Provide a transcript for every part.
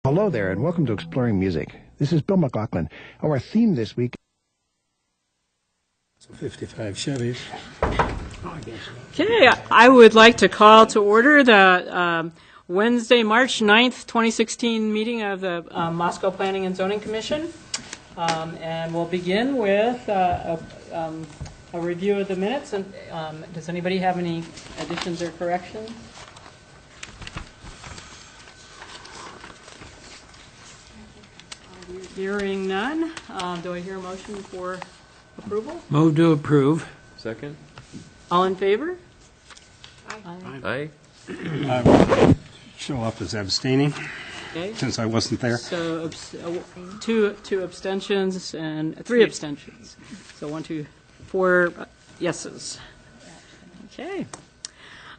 Hello there, and welcome to Exploring Music. This is Bill McLaughlin. Our theme this week... So 55 Chevys. Okay, I would like to call to order the Wednesday, March 9th, 2016 meeting of the Moscow Planning and Zoning Commission. And we'll begin with a review of the minutes. And does anybody have any additions or corrections? Hearing none, do I hear a motion for approval? Move to approve. Second? All in favor? Aye. I will show up as abstaining Okay. since I wasn't there. So two abstentions and three abstentions. So 1, 2, 4 yeses. Okay.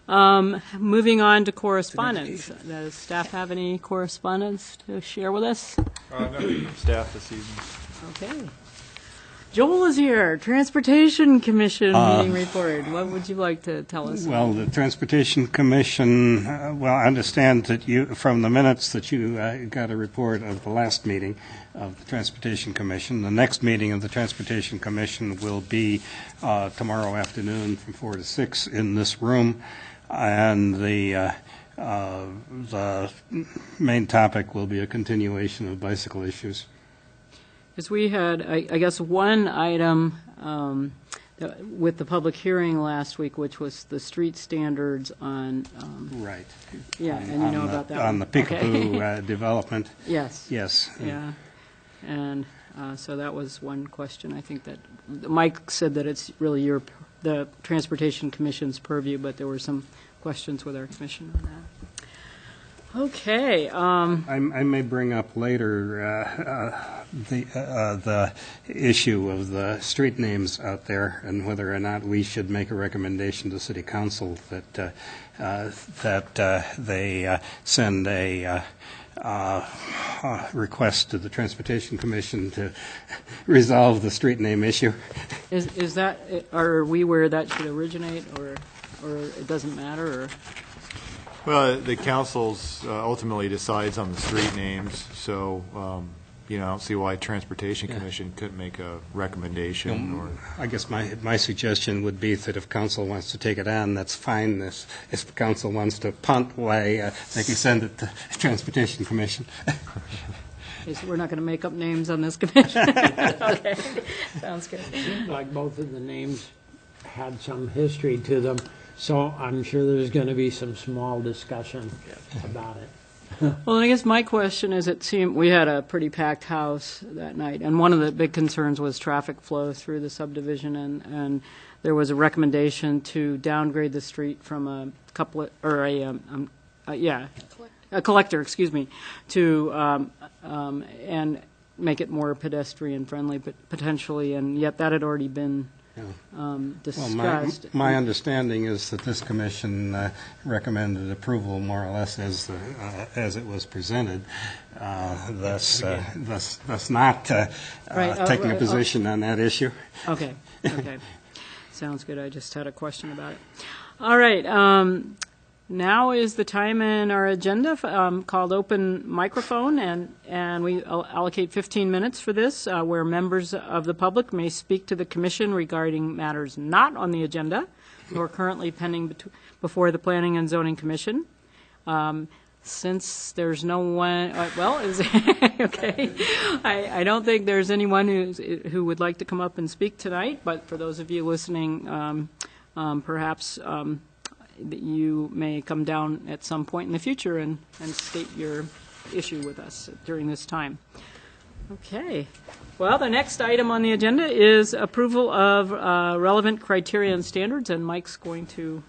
Moving on to correspondence. Does staff have any correspondence to share with us? No staff this evening. Okay. Joel is here. Transportation Commission meeting report. What would you like to tell us? Well, the Transportation Commission, I understand that you, from the minutes, that you got a report of the last meeting of the Transportation Commission. The next meeting of the Transportation Commission will be tomorrow afternoon from 4 to 6 in this room. And the main topic will be a continuation of bicycle issues. Because we had, I guess, one item with the public hearing last week, which was the street standards on... Right. Yeah, and you know about that on one. the Peekaboo development. Yes. Yes. Yeah. And so that was one question. I think that Mike said that it's really the Transportation Commission's purview, but there were some questions with our commission on that. Okay. I may bring up later the issue of the street names out there and whether or not we should make a recommendation to City Council that they send a request to the Transportation Commission to resolve the street name issue. Is that, are we where that should originate, or it doesn't matter, or? Well, the council's ultimately decides on the street names, so, I don't see why Transportation Commission couldn't make a recommendation. Or I guess my suggestion would be that if council wants to take it on, that's fine. If council wants to punt, why, they can send it to Transportation Commission. So we're not going to make up names on this commission? Okay, sounds good. Seems like both of the names had some history to them, so I'm sure there's going to be some small discussion about it. Well, I guess my question is, it seemed we had a pretty packed house that night, and one of the big concerns was traffic flow through the subdivision, and there was a recommendation to downgrade the street from a collector, excuse me, to and make it more pedestrian friendly, but potentially, and yet that had already been discussed. Well, my understanding is that this commission recommended approval more or less as it was presented, thus not taking a position on that issue. Okay. Sounds good. I just had a question about it. All right. Now is the time in our agenda called open microphone, and we allocate 15 minutes for this, where members of the public may speak to the commission regarding matters not on the agenda or currently pending before the Planning and Zoning Commission. Since there's no one, okay. I don't think there's anyone who would like to come up and speak tonight, but for those of you listening, perhaps that you may come down at some point in the future and state your issue with us during this time. Okay. Well, the next item on the agenda is approval of relevant criteria and standards, and Mike's going to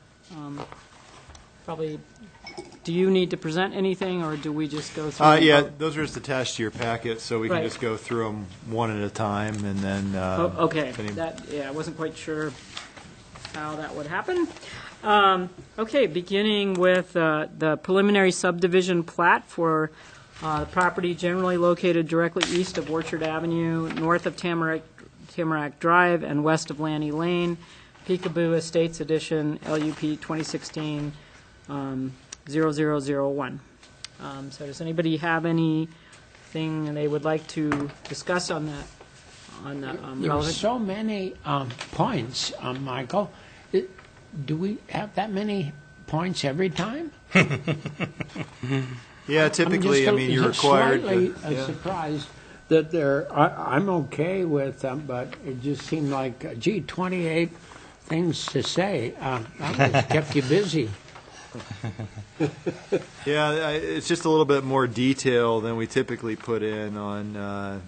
probably... Do you need to present anything, or do we just go through? yeah, those are just attached to your packet, so we can just go through them one at a time, and then... okay. I wasn't quite sure how that would happen. Okay, beginning with the preliminary subdivision plat for the property generally located directly east of Orchard Avenue, north of Tamarack Drive, and west of Lanny Lane, Peekaboo Estates Edition, LUP 2016 0001. So does anybody have anything they would like to discuss on that? There are relevant? so many points, Michael. Do we have that many points every time? Yeah, typically, I mean, you're required Slightly to. Yeah. surprised that I'm okay with them, but it just seemed like, gee, 28 things to say. That was kept you busy. Yeah, it's just a little bit more detail than we typically put in on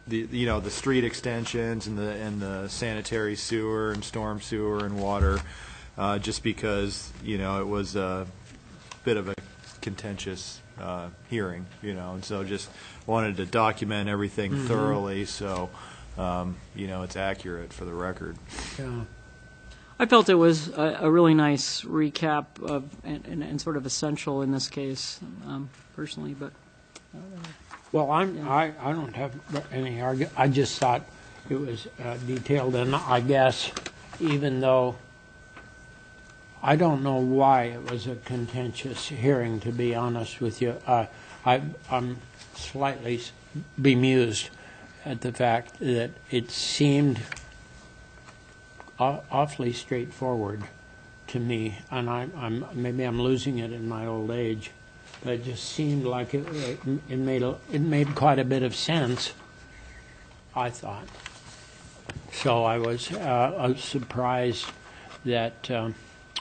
the street extensions and the sanitary sewer and storm sewer and water, just because it was a bit of a contentious hearing, and so just wanted to document everything thoroughly, so it's accurate for the record. Yeah. I felt it was a really nice recap of and sort of essential in this case, personally. But Well, I don't have any argument. I just thought it was detailed, and I guess even though I don't know why it was a contentious hearing, to be honest with you, I'm slightly bemused at the fact that it seemed awfully straightforward to me, and maybe I'm losing it in my old age. But it just seemed like it made quite a bit of sense, I thought. So I was surprised that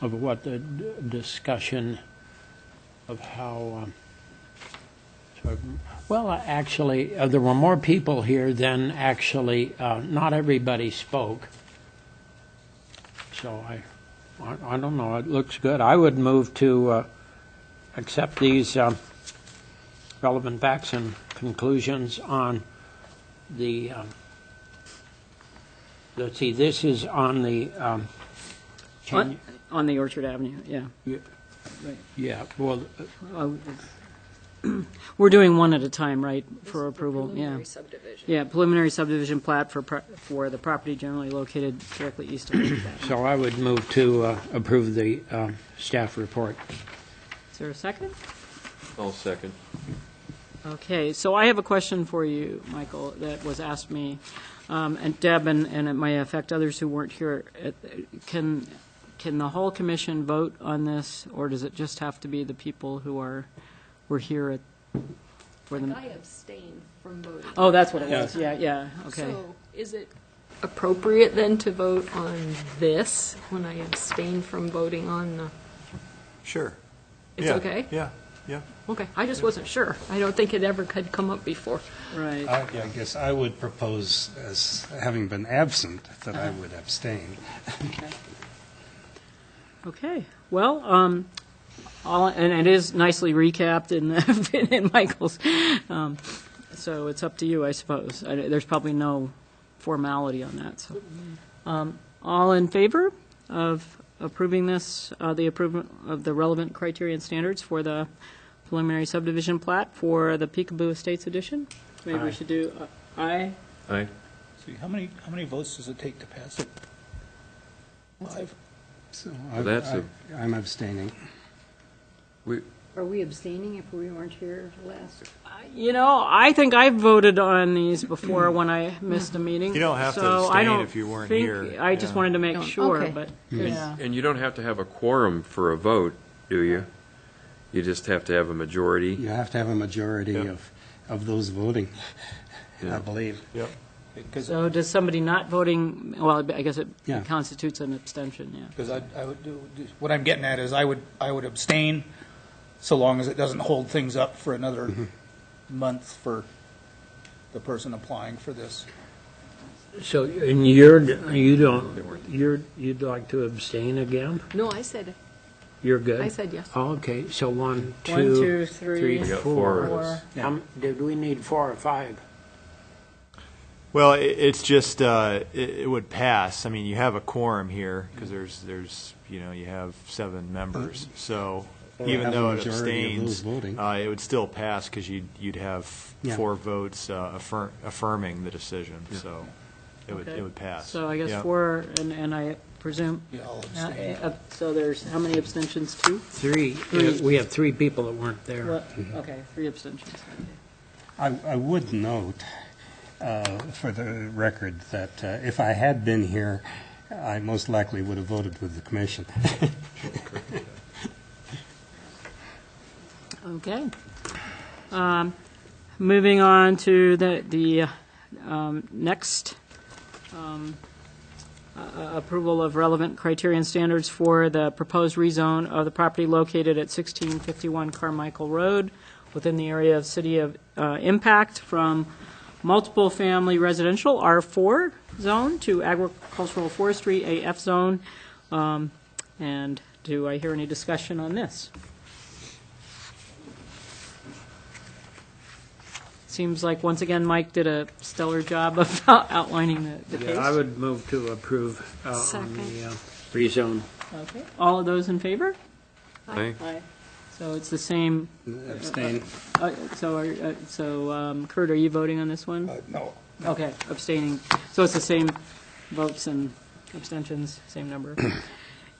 of what the discussion of how. Well, actually, there were more people here than actually. Not everybody spoke. So I don't know. It looks good. I would move to. Accept these relevant facts and conclusions on the, let's see, this is on the, on the Orchard Avenue, yeah. yeah, well, We're doing one at a time, right, for approval? Preliminary Yeah. subdivision. Yeah, preliminary subdivision plat for the property generally located directly east of Orchard Avenue. so I would move to approve the staff report. Is there a second? I'll second. Okay, so I have a question for you, Michael, that was asked me, and Deb, and it may affect others who weren't here. Can the whole commission vote on this, or does it just have to be the people who were here for the? I abstained from voting. Oh, that's what it was. Yeah. Okay. So is it appropriate then to vote on this when I abstain from voting on the, Sure. it's Yeah. okay? Yeah. Yeah. Okay, I just wasn't sure. I don't think it ever had come up before. Right. I guess I would propose, as having been absent, that I would abstain. Okay. Well, and it is nicely recapped in Michael's. So it's up to you, I suppose. There's probably no formality on that. So, all in favor of approving this, the approval of the relevant criteria and standards for the preliminary subdivision plat for the Peekaboo Estates edition? Maybe we should do aye. Aye. See, how many votes does it take to pass it? 5? So I'm abstaining. Are we abstaining if we weren't here last? I think I voted on these before when I missed a meeting. You don't have to so I abstain don't if you weren't think- here. I just Yeah. wanted to make sure, Okay. but, yeah. And you don't have to have a quorum for a vote, do you? You just have to have a majority. You have to have a majority Yeah. of those voting, Yeah. I believe. Yep. Because So does somebody not voting, well, I guess it Yeah. constitutes an abstention, yeah. I would do, what I'm getting at is I would abstain so long as it doesn't hold things up for another month for the person applying for this. So, and you'd like to abstain again? No, I said, You're good? I said yes. Oh, okay, so 1, 2, 1, 2, 3, We got 4. four of us. Did we need 4 or 5? Well, it's just it would pass. I mean, you have a quorum here because there's you have 7 members. So Or even have a though it majority of abstains, those voting. it would still pass because you'd have Yeah. 4 votes affirming the decision. Yeah. So it Okay. would pass. So I guess Yeah. 4, and I presume? Yeah, I'll abstain. So there's, how many abstentions, 2? Three. We have 3 people that weren't there. Well, okay, 3 abstentions. I would note, for the record, that if I had been here, I most likely would have voted with the commission. Okay. Moving on to the next approval of relevant criteria and standards for the proposed rezone of the property located at 1651 Carmichael Road within the area of City of Impact from multiple family residential R4 zone to agricultural forestry AF zone. And do I hear any discussion on this? Seems like, once again, Mike did a stellar job of outlining the case. Yeah, I would move to approve on the rezone. Okay. All of those in favor? Aye. Aye. So it's the same. Abstain. So Kurt, are you voting on this one? No. Okay, abstaining. So it's the same votes and abstentions, same number.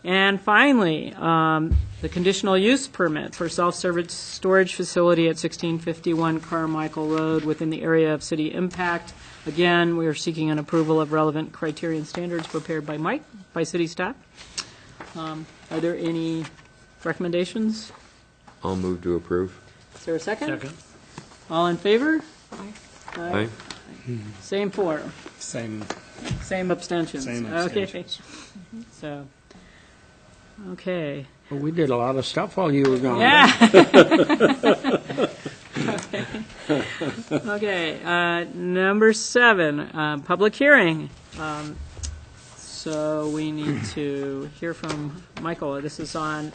And finally, the conditional use permit for self-service storage facility at 1651 Carmichael Road within the area of city impact. Again, we are seeking an approval of relevant criteria and standards prepared by Mike, by city staff. Are there any recommendations? I'll move to approve. Is there a second? Second. All in favor? Aye. Same 4. Same Abstentions. abstentions. Okay. So, okay. Well, we did a lot of stuff while you were gone. Yeah. Okay. Number 7, public hearing. So we need to hear from Michael. This is on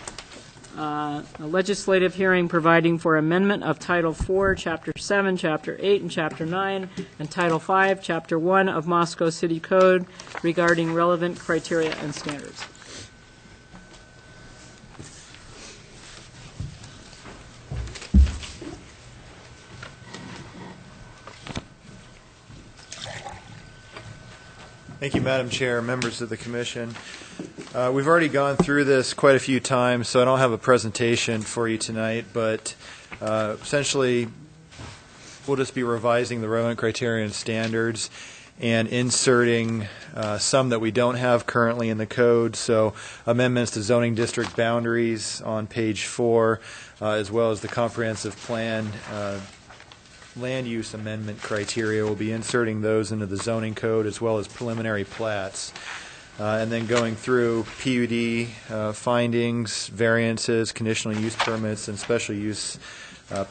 a legislative hearing providing for amendment of Title 4, Chapter 7, Chapter 8, and Chapter 9, and Title 5, Chapter 1 of Moscow City Code regarding relevant criteria and standards. Thank you, Madam Chair, members of the commission. We've already gone through this quite a few times, so I don't have a presentation for you tonight, but essentially we'll just be revising the relevant criteria and standards and inserting some that we don't have currently in the code, so amendments to zoning district boundaries on page 4, as well as the comprehensive plan land use amendment criteria. We'll be inserting those into the zoning code as well as preliminary plats. And then going through PUD findings, variances, conditional use permits, and special use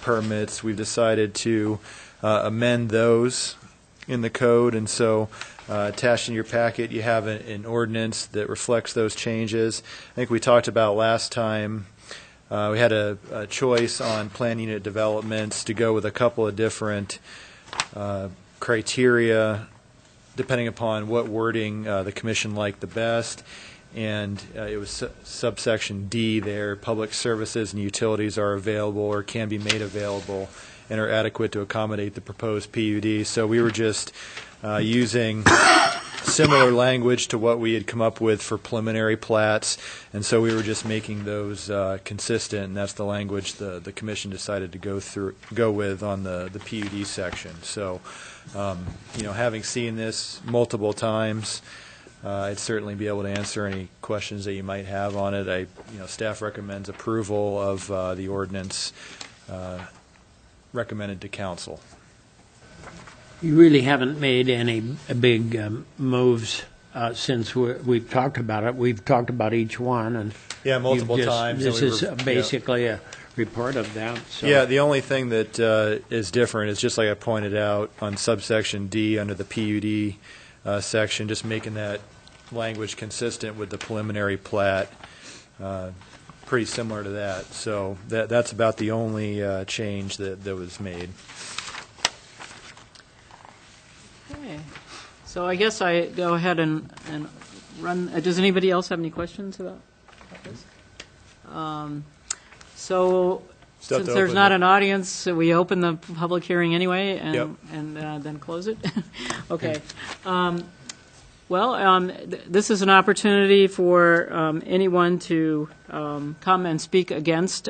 permits. We've decided to amend those in the code, and so attached in your packet you have an ordinance that reflects those changes. I think we talked about last time we had a choice on plan unit developments to go with a couple of different criteria depending upon what wording the commission liked the best. And it was subsection D there, public services and utilities are available or can be made available and are adequate to accommodate the proposed PUD. So we were just using similar language to what we had come up with for preliminary plats, and so we were just making those consistent, and that's the language the commission decided to go with on the PUD section. So, having seen this multiple times, I'd certainly be able to answer any questions that you might have on it. Staff recommends approval of the ordinance recommended to council. You really haven't made any big moves since we've talked about it. We've talked about each one, and multiple times. This is basically a report of that. So. Yeah, the only thing that is different is just like I pointed out on subsection D under the PUD section, just making that language consistent with the preliminary plat. Pretty similar to that. So that's about the only change that was made. Okay. So I guess I go ahead and run. Does anybody else have any questions about this? So since there's not an audience, we open the public hearing anyway and then close it? Okay. Well, this is an opportunity for anyone to come and speak against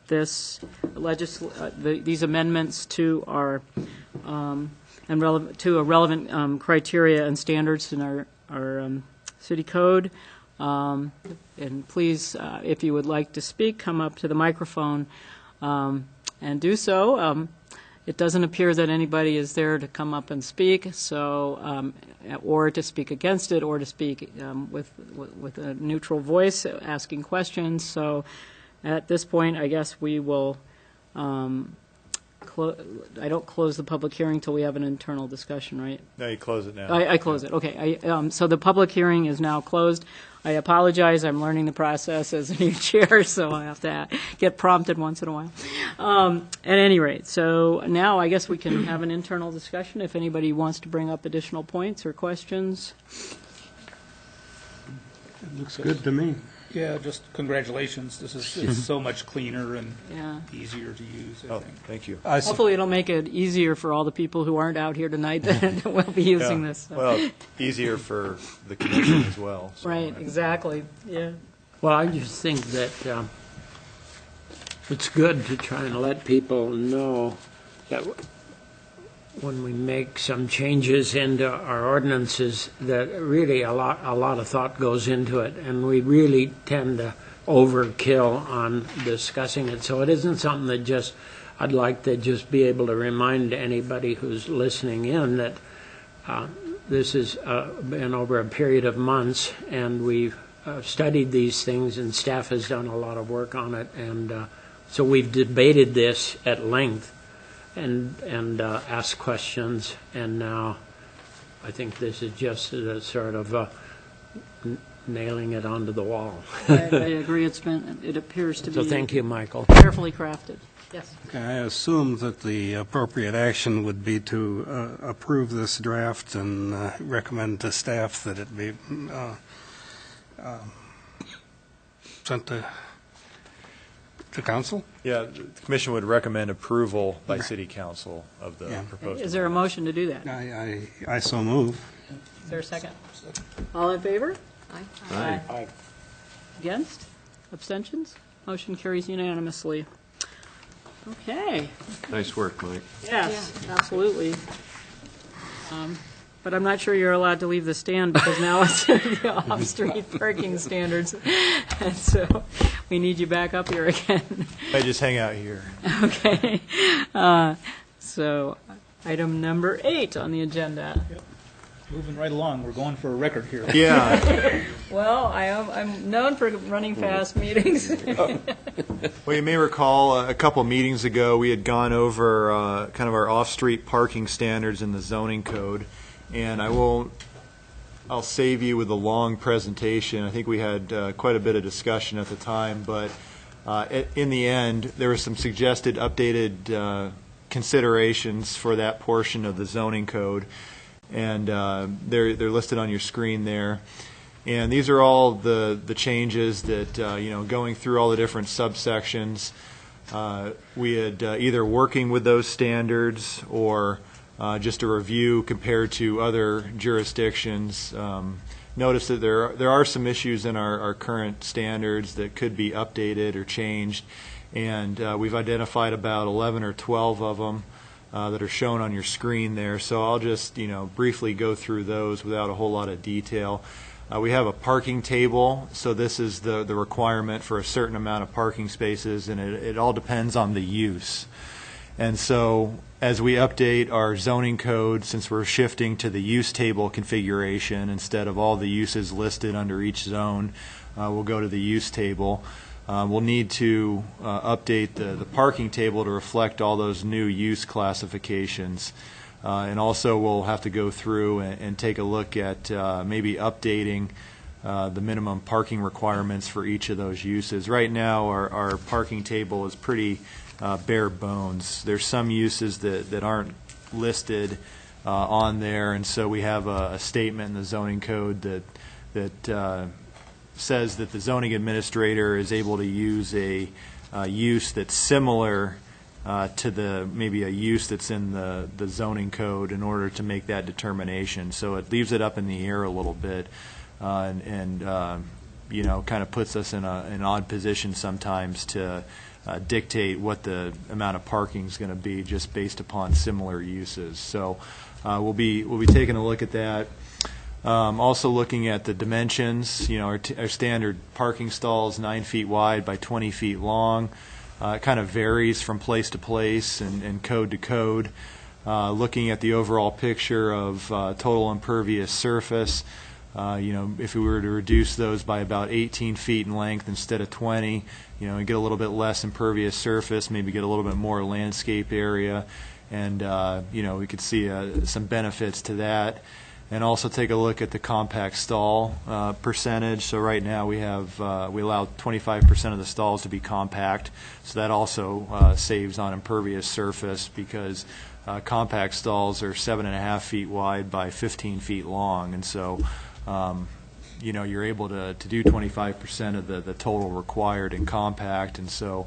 these amendments to our to a relevant criteria and standards in our city code. And please, if you would like to speak, come up to the microphone and do so. It doesn't appear that anybody is there to come up and speak, so or to speak against it, or to speak with a neutral voice, asking questions. So, at this point, I guess we will. I don't close the public hearing till we have an internal discussion, right? No, you close it now. I close it. Okay. So the public hearing is now closed. I apologize. I'm learning the process as a new chair, so I have to get prompted once in a while. At any rate, so now I guess we can have an internal discussion if anybody wants to bring up additional points or questions. It looks good to me. Yeah, just congratulations. This is it's so much cleaner and Yeah. easier to use, I Oh, think. thank you. Hopefully it'll make it easier for all the people who aren't out here tonight that will be using Yeah. this. So. Well, easier for the commission as well. So Right, exactly. Yeah. Well, I just think that it's good to try and let people know that when we make some changes into our ordinances, that really a lot of thought goes into it, and we really tend to overkill on discussing it. So it isn't something that just, I'd like to just be able to remind anybody who's listening in that this has been over a period of months, and we've studied these things, and staff has done a lot of work on it, and so we've debated this at length and asked questions, and now I think this is just a sort of nailing it onto the wall. I agree. It appears to So be thank you, Michael. carefully crafted. Yes. Okay, I assume that the appropriate action would be to approve this draft and recommend to staff that it be sent to council? Yeah, the commission would recommend approval by city council of the Yeah. proposed. Is there a motion to do that? I so move. Is there a second? All in favor? Aye. Aye. Against? Abstentions? Motion carries unanimously. Okay. Nice work, Mike. Yes, absolutely. But I'm not sure you're allowed to leave the stand because now it's the off-street parking standards. And so we need you back up here again. I just hang out here. Okay. So item number 8 on the agenda. Moving right along, we're going for a record here. Yeah. Well, I'm known for running fast meetings. Well, you may recall a couple meetings ago, we had gone over kind of our off-street parking standards in the zoning code. And I'll save you with a long presentation. I think we had quite a bit of discussion at the time, but in the end, there were some suggested updated considerations for that portion of the zoning code, and they're listed on your screen there. And these are all the changes that, going through all the different subsections, we had either working with those standards or just a review compared to other jurisdictions. Notice that there are some issues in our current standards that could be updated or changed, and we've identified about 11 or 12 of them that are shown on your screen there. So I'll just briefly go through those without a whole lot of detail. We have a parking table, so this is the requirement for a certain amount of parking spaces, and it all depends on the use. And so as we update our zoning code, since we're shifting to the use table configuration instead of all the uses listed under each zone, we'll go to the use table. We'll need to update the parking table to reflect all those new use classifications. And also we'll have to go through and take a look at maybe updating the minimum parking requirements for each of those uses. Right now our parking table is pretty bare bones. There's some uses that aren't listed on there, and so we have a statement in the zoning code that says that the zoning administrator is able to use a use that's similar to maybe a use that's in the zoning code in order to make that determination. So it leaves it up in the air a little bit, and kind of puts us in an odd position sometimes to dictate what the amount of parking is going to be just based upon similar uses. So we'll be taking a look at that. Also looking at the dimensions. Our standard parking stalls 9 feet wide by 20 feet long. It kind of varies from place to place and code to code. Looking at the overall picture of total impervious surface. If we were to reduce those by about 18 feet in length instead of 20, and get a little bit less impervious surface, maybe get a little bit more landscape area, and we could see some benefits to that. And also take a look at the compact stall percentage. So right now we allow 25% of the stalls to be compact. So that also saves on impervious surface because compact stalls are 7.5 feet wide by 15 feet long, and so you're able to do 25% of the total required in compact, and so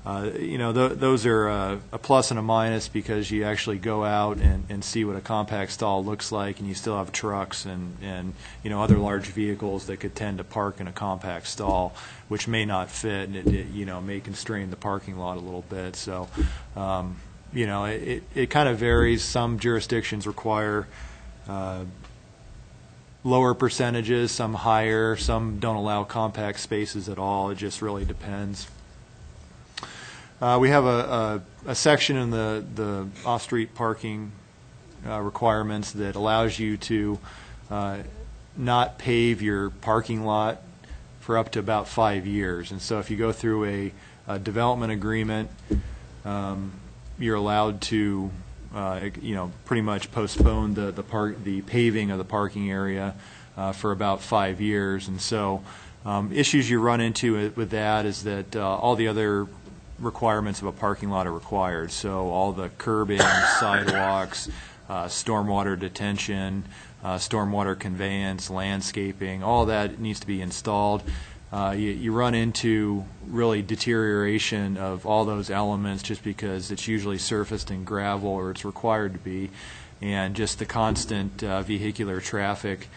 those are a plus and a minus because you actually go out and see what a compact stall looks like, and you still have trucks and other large vehicles that could tend to park in a compact stall, which may not fit, and it may constrain the parking lot a little bit. So it kind of varies. Some jurisdictions require lower percentages, some higher, some don't allow compact spaces at all. It just really depends. We have a section in the off-street parking requirements that allows you to not pave your parking lot for up to about 5 years. And so if you go through a development agreement, you're allowed to pretty much postpone the paving of the parking area for about 5 years. And so issues you run into with that is that all the other requirements of a parking lot are required. So all the curbing, sidewalks, stormwater detention, stormwater conveyance, landscaping, all that needs to be installed. You run into really deterioration of all those elements just because it's usually surfaced in gravel or it's required to be, and just the constant vehicular traffic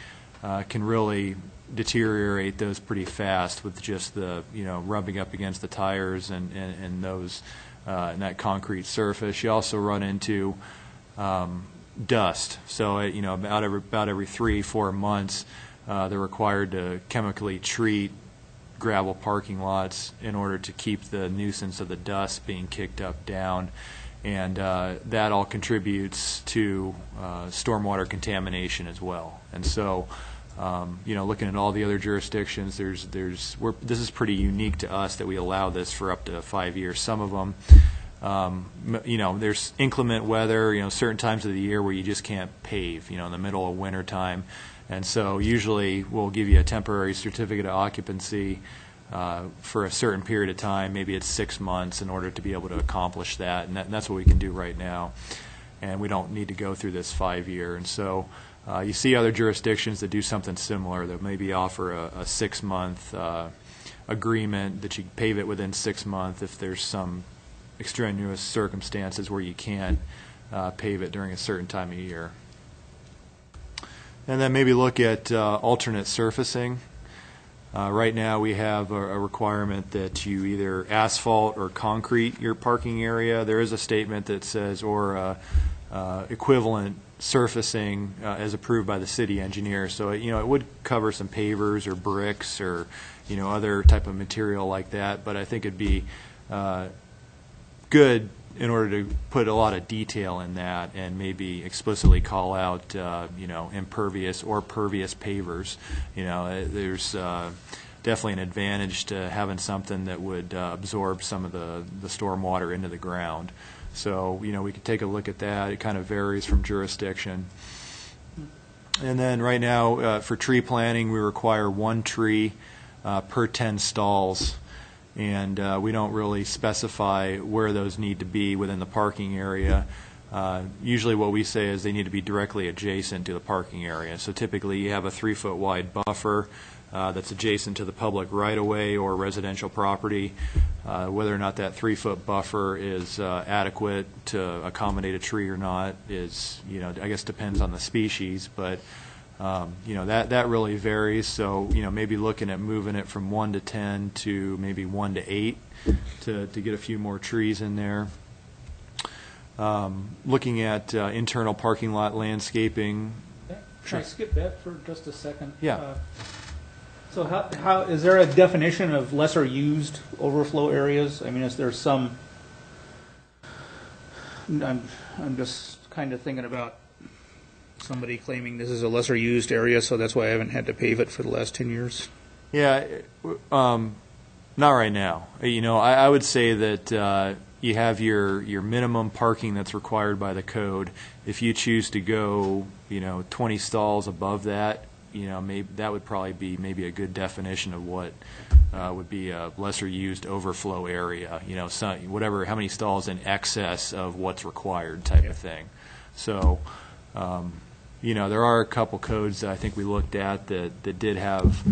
can really deteriorate those pretty fast with just the rubbing up against the tires and those and that concrete surface. You also run into dust. So about every 3-4 months they're required to chemically treat gravel parking lots in order to keep the nuisance of the dust being kicked up down, and that all contributes to stormwater contamination as well. And so looking at all the other jurisdictions, this is pretty unique to us that we allow this for up to 5 years. Some of them, there's inclement weather, certain times of the year where you just can't pave, in the middle of winter time. And so usually we'll give you a temporary certificate of occupancy for a certain period of time. Maybe it's 6 months in order to be able to accomplish that. And that's what we can do right now. And we don't need to go through this 5-year. And so you see other jurisdictions that do something similar, that maybe offer a 6-month agreement that you pave it within 6 months if there's some extraneous circumstances where you can't pave it during a certain time of year. And then maybe look at alternate surfacing. Right now we have a requirement that you either asphalt or concrete your parking area. There is a statement that says, or equivalent surfacing as approved by the city engineer. So it would cover some pavers or bricks or other type of material like that. But I think it'd be good in order to put a lot of detail in that and maybe explicitly call out impervious or pervious pavers. There's definitely an advantage to having something that would absorb some of the storm water into the ground. So we could take a look at that. It kind of varies from jurisdiction. And then right now for tree planting, we require 1 tree per 10 stalls. And we don't really specify where those need to be within the parking area. Usually what we say is they need to be directly adjacent to the parking area. So typically you have a 3-foot wide buffer that's adjacent to the public right-of-way or residential property. Whether or not that 3-foot buffer is adequate to accommodate a tree or not is, I guess depends on the species, but that really varies. So, maybe looking at moving it from 1 to 10 to maybe 1 to 8 to get a few more trees in there. Looking at internal parking lot landscaping. Can I skip that for just a second? Yeah. So how is there a definition of lesser used overflow areas? I mean, is there some? I'm just kind of thinking about somebody claiming this is a lesser used area, so that's why I haven't had to pave it for the last 10 years. Yeah, not right now. I would say that you have your minimum parking that's required by the code. If you choose to go, 20 stalls above that, maybe that would probably be maybe a good definition of what would be a lesser used overflow area. Whatever, how many stalls in excess of what's required type of thing. So, there are a couple codes that I think we looked at that did have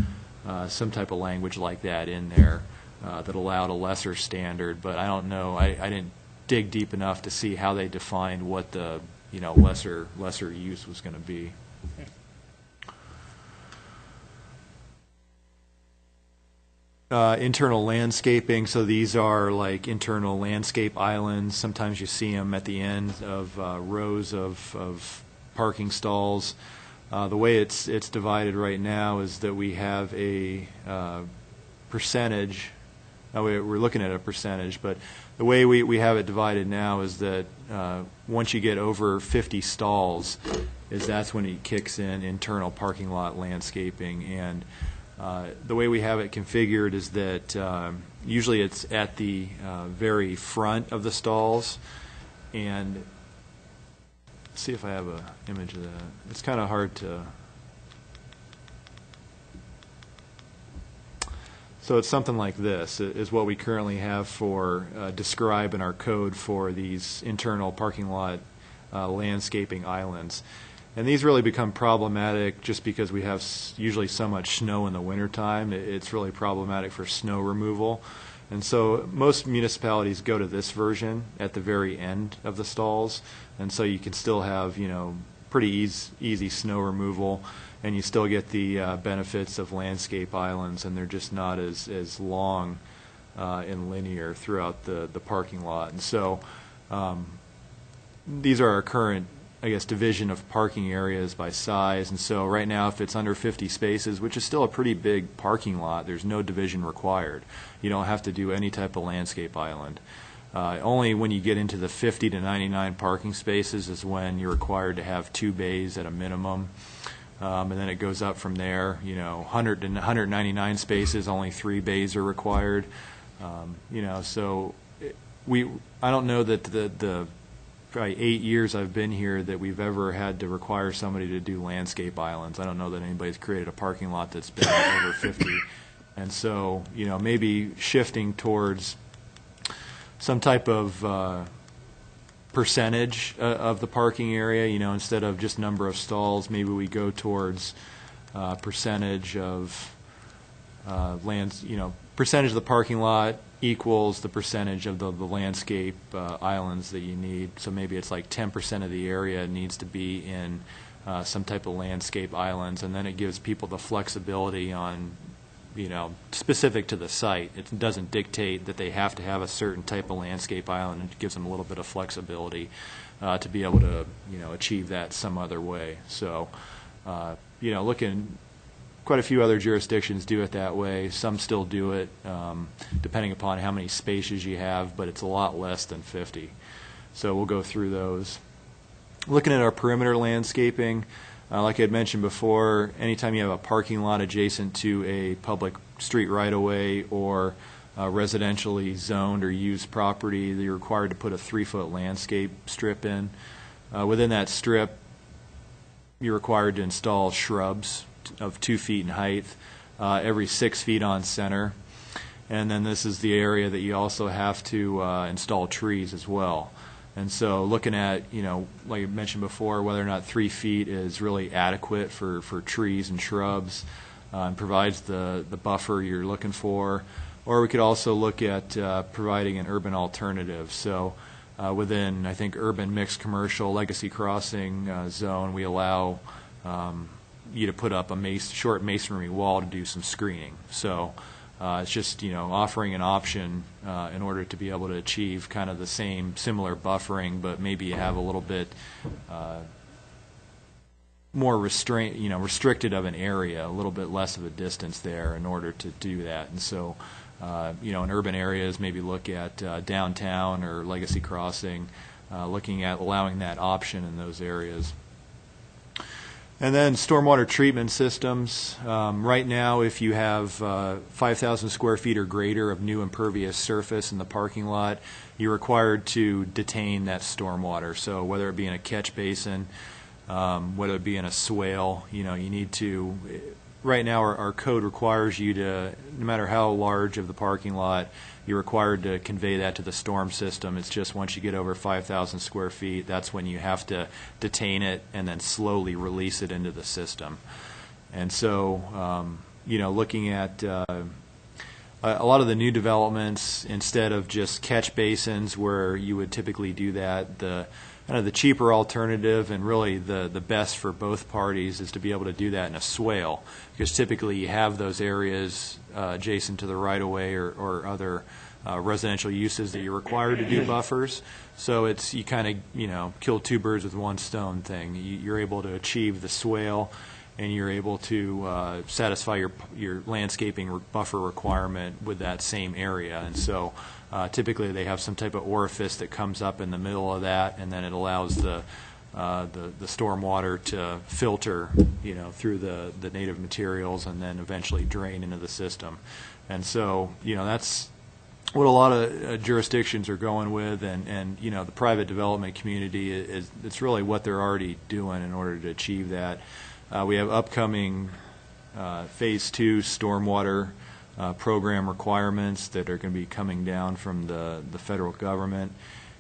some type of language like that in there that allowed a lesser standard, but I don't know. I didn't dig deep enough to see how they defined what the lesser use was going to be. Internal landscaping, so these are like internal landscape islands. Sometimes you see them at the end of rows of parking stalls. The way it's divided right now is that we have a percentage. We're looking at a percentage, but the way we have it divided now is that once you get over 50 stalls, that's when it kicks in internal parking lot landscaping. And the way we have it configured is that usually it's at the very front of the stalls, and let's see if I have an image of that. It's kind of hard to. So it's something like this is what we currently have for describe in our code for these internal parking lot landscaping islands. And these really become problematic just because we have usually so much snow in the wintertime. It's really problematic for snow removal. And so most municipalities go to this version at the very end of the stalls. And so you can still have, pretty easy snow removal, and you still get the benefits of landscape islands, and they're just not as long and linear throughout the parking lot. And so these are our current, division of parking areas by size. And so right now, if it's under 50 spaces, which is still a pretty big parking lot, there's no division required. You don't have to do any type of landscape island. Only when you get into the 50 to 99 parking spaces is when you're required to have 2 bays at a minimum. And then it goes up from there. 100 to 199 spaces, only 3 bays are required. So I don't know that the probably 8 years I've been here that we've ever had to require somebody to do landscape islands. I don't know that anybody's created a parking lot that's been over 50. And so, maybe shifting towards some type of percentage of the parking area, instead of just number of stalls, maybe we go towards percentage of percentage of the parking lot equals the percentage of the landscape islands that you need. So maybe it's like 10% of the area needs to be in some type of landscape islands, and then it gives people the flexibility on, specific to the site. It doesn't dictate that they have to have a certain type of landscape island. It gives them a little bit of flexibility to be able to, achieve that some other way. So, looking. Quite a few other jurisdictions do it that way. Some still do it, depending upon how many spaces you have, but it's a lot less than 50. So we'll go through those. Looking at our perimeter landscaping, like I had mentioned before, anytime you have a parking lot adjacent to a public street right-of-way or residentially zoned or used property, you're required to put a 3-foot landscape strip in. Within that strip, you're required to install shrubs of 2 feet in height, every 6 feet on center. And then this is the area that you also have to install trees as well. And so looking at, like I mentioned before, whether or not 3 feet is really adequate for trees and shrubs, and provides the buffer you're looking for. Or we could also look at providing an urban alternative. So within, I think, urban mixed commercial legacy crossing zone, we allow you to put up a short masonry wall to do some screening. So it's just, offering an option in order to be able to achieve kind of the same similar buffering, but maybe have a little bit more restricted of an area, a little bit less of a distance there in order to do that. And so, in urban areas, maybe look at downtown or Legacy Crossing, looking at allowing that option in those areas. And then stormwater treatment systems. Right now, if you have 5,000 square feet or greater of new impervious surface in the parking lot, you're required to detain that stormwater. So whether it be in a catch basin, whether it be in a swale, you need to, right now our code requires you to, no matter how large of the parking lot, you're required to convey that to the storm system. It's just once you get over 5,000 square feet, that's when you have to detain it and then slowly release it into the system. And so, looking at a lot of the new developments, instead of just catch basins where you would typically do that, the cheaper alternative and really the best for both parties is to be able to do that in a swale, because typically you have those areas adjacent to the right-of-way or other residential uses that you're required to do buffers. So it's, you kind of, kill two birds with one stone thing. You're able to achieve the swale, and you're able to satisfy your landscaping buffer requirement with that same area. And so typically they have some type of orifice that comes up in the middle of that, and then it allows the storm water to filter, through the native materials and then eventually drain into the system. And so, that's what a lot of jurisdictions are going with, and the private development community it's really what they're already doing in order to achieve that. We have upcoming Phase 2 stormwater program requirements that are going to be coming down from the federal government,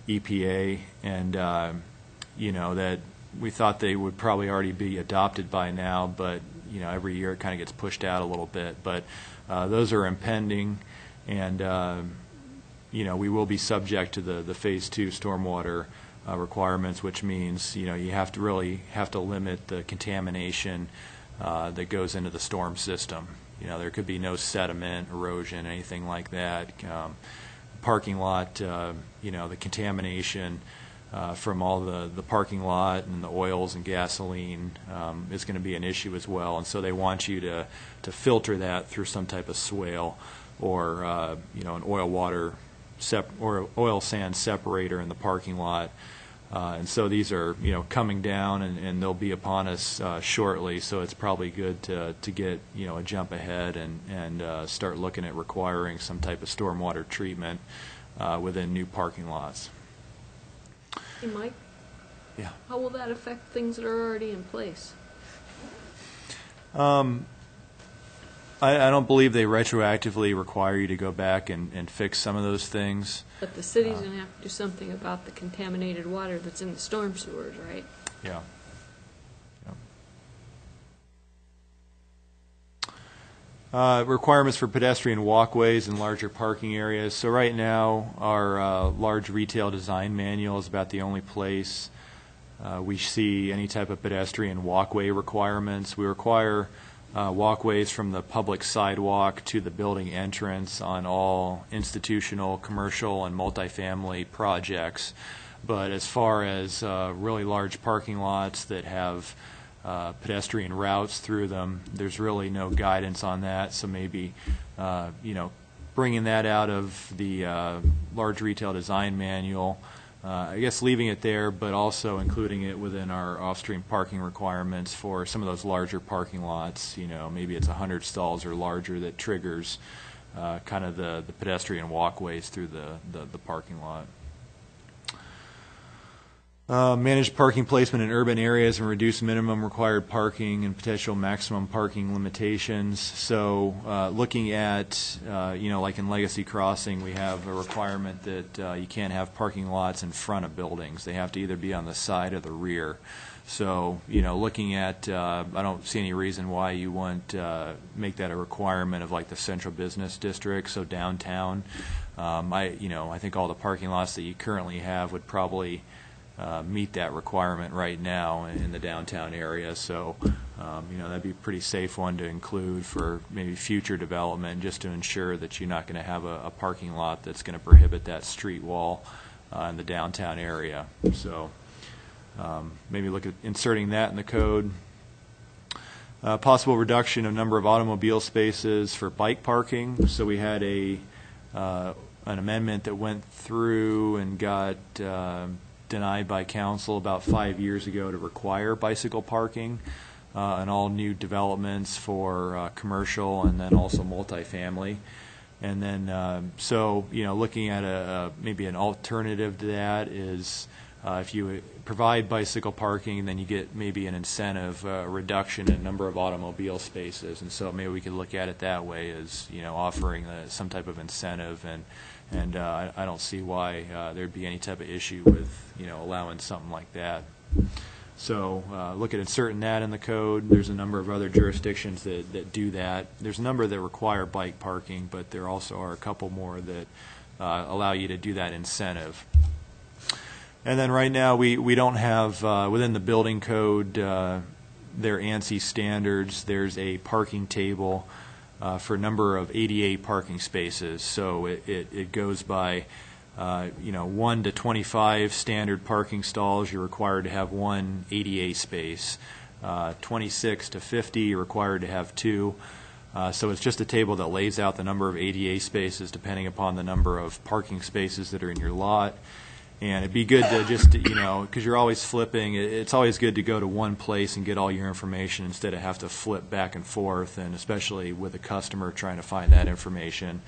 EPA, and that we thought they would probably already be adopted by now, but every year it kind of gets pushed out a little bit. But those are impending, and we will be subject to the Phase 2 stormwater requirements, which means you have to limit the contamination that goes into the storm system. There could be no sediment, erosion, anything like that. Parking lot, the contamination from all the parking lot and the oils and gasoline is going to be an issue as well. And so they want you to filter that through some type of swale or an oil sand separator in the parking lot. And so these are coming down, and they'll be upon us shortly. So it's probably good to get a jump ahead and start looking at requiring some type of stormwater treatment within new parking lots. Hey, Mike? Yeah. How will that affect things that are already in place? I don't believe they retroactively require you to go back and fix some of those things. But the city's going to have to do something about the contaminated water that's in the storm sewers, right? Yeah. Requirements for pedestrian walkways and larger parking areas. So right now, our large retail design manual is about the only place we see any type of pedestrian walkway requirements. We require walkways from the public sidewalk to the building entrance on all institutional, commercial, and multifamily projects. But as far as really large parking lots that have pedestrian routes through them, there's really no guidance on that. So maybe, bringing that out of the large retail design manual, I guess leaving it there, but also including it within our off-stream parking requirements for some of those larger parking lots. Maybe it's 100 stalls or larger that triggers kind of the pedestrian walkways through the parking lot. Manage parking placement in urban areas and reduce minimum required parking and potential maximum parking limitations. So looking at, like in Legacy Crossing, we have a requirement that you can't have parking lots in front of buildings. They have to either be on the side or the rear. So, looking at, I don't see any reason why you wouldn't make that a requirement of like the central business district, so downtown. I think all the parking lots that you currently have would probably meet that requirement right now in the downtown area. So, that'd be a pretty safe one to include for maybe future development, just to ensure that you're not going to have a parking lot that's going to prohibit that street wall in the downtown area. So, maybe look at inserting that in the code. Possible reduction of number of automobile spaces for bike parking. So we had an amendment that went through and got denied by council about 5 years ago to require bicycle parking in all new developments for commercial and then also multifamily. And then, looking at maybe an alternative to that is if you provide bicycle parking, then you get maybe an incentive, reduction in number of automobile spaces. And so maybe we could look at it that way as, offering some type of incentive. And I don't see why there'd be any type of issue with, allowing something like that. So look at inserting that in the code. There's a number of other jurisdictions that do that. There's a number that require bike parking, but there also are a couple more that allow you to do that incentive. And then right now we don't have, within the building code, their ANSI standards, there's a parking table for a number of ADA parking spaces. So it goes by, 1 to 25 standard parking stalls, you're required to have one ADA space. 26 to 50, you're required to have two. So it's just a table that lays out the number of ADA spaces depending upon the number of parking spaces that are in your lot. And it'd be good to just, because you're always flipping, it's always good to go to one place and get all your information instead of have to flip back and forth, and especially with a customer trying to find that information.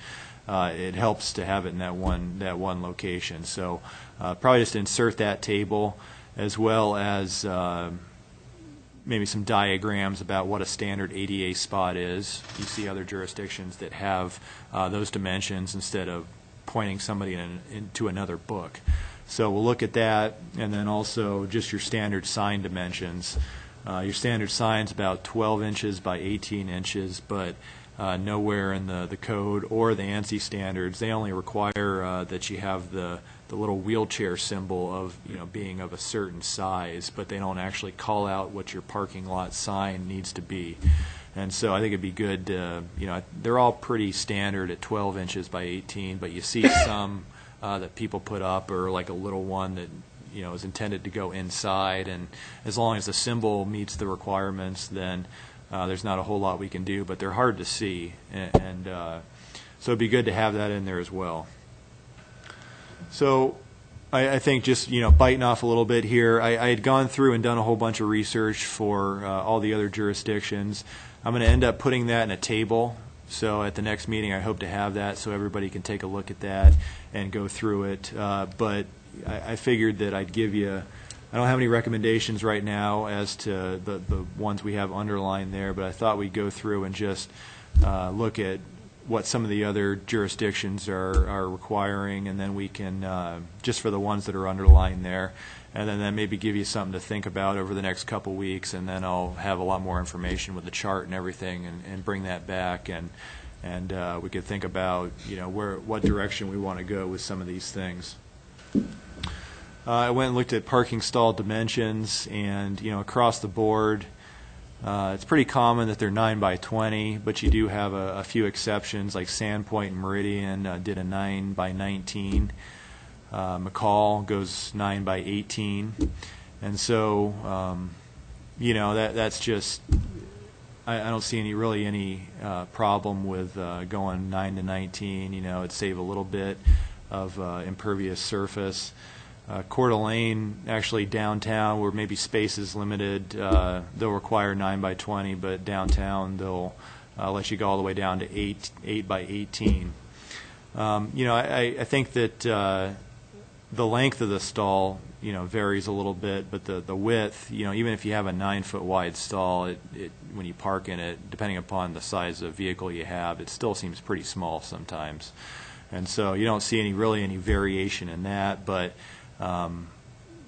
It helps to have it in that one location. So probably just insert that table, as well as maybe some diagrams about what a standard ADA spot is. You see other jurisdictions that have those dimensions instead of pointing somebody into another book. So we'll look at that, and then also just your standard sign dimensions. Your standard sign's about 12 inches by 18 inches, but nowhere in the code or the ANSI standards, they only require that you have the little wheelchair symbol of being of a certain size, but they don't actually call out what your parking lot sign needs to be. And so I think it'd be good to, they're all pretty standard at 12 inches by 18, but you see some that people put up, or like a little one that is intended to go inside, and as long as the symbol meets the requirements, then there's not a whole lot we can do, but they're hard to see, and so it'd be good to have that in there as well. So I think just biting off a little bit here, I had gone through and done a whole bunch of research for all the other jurisdictions. I'm going to end up putting that in a table. So at the next meeting, I hope to have that so everybody can take a look at that and go through it. But I figured that I'd give you, I don't have any recommendations right now as to the ones we have underlined there, but I thought we'd go through and just look at what some of the other jurisdictions are requiring, and then we can, just for the ones that are underlined there, and then that maybe give you something to think about over the next couple weeks, and then I'll have a lot more information with the chart and everything, and bring that back, and we could think about what direction we want to go with some of these things. I went and looked at parking stall dimensions, and across the board, it's pretty common that they're 9 by 20, but you do have a few exceptions, like Sandpoint and Meridian did a 9 by 19. McCall goes 9 by 18, and so that's just, I don't see any problem with going 9 to 19. It'd save a little bit of impervious surface. Coeur d'Alene, actually downtown, where maybe space is limited, they'll require 9 by 20, but downtown they'll let you go all the way down to 8 by 18. I think that the length of the stall, varies a little bit, but the width, even if you have a 9-foot wide stall, it when you park in it, depending upon the size of vehicle you have, it still seems pretty small sometimes. And so you don't see any variation in that, but a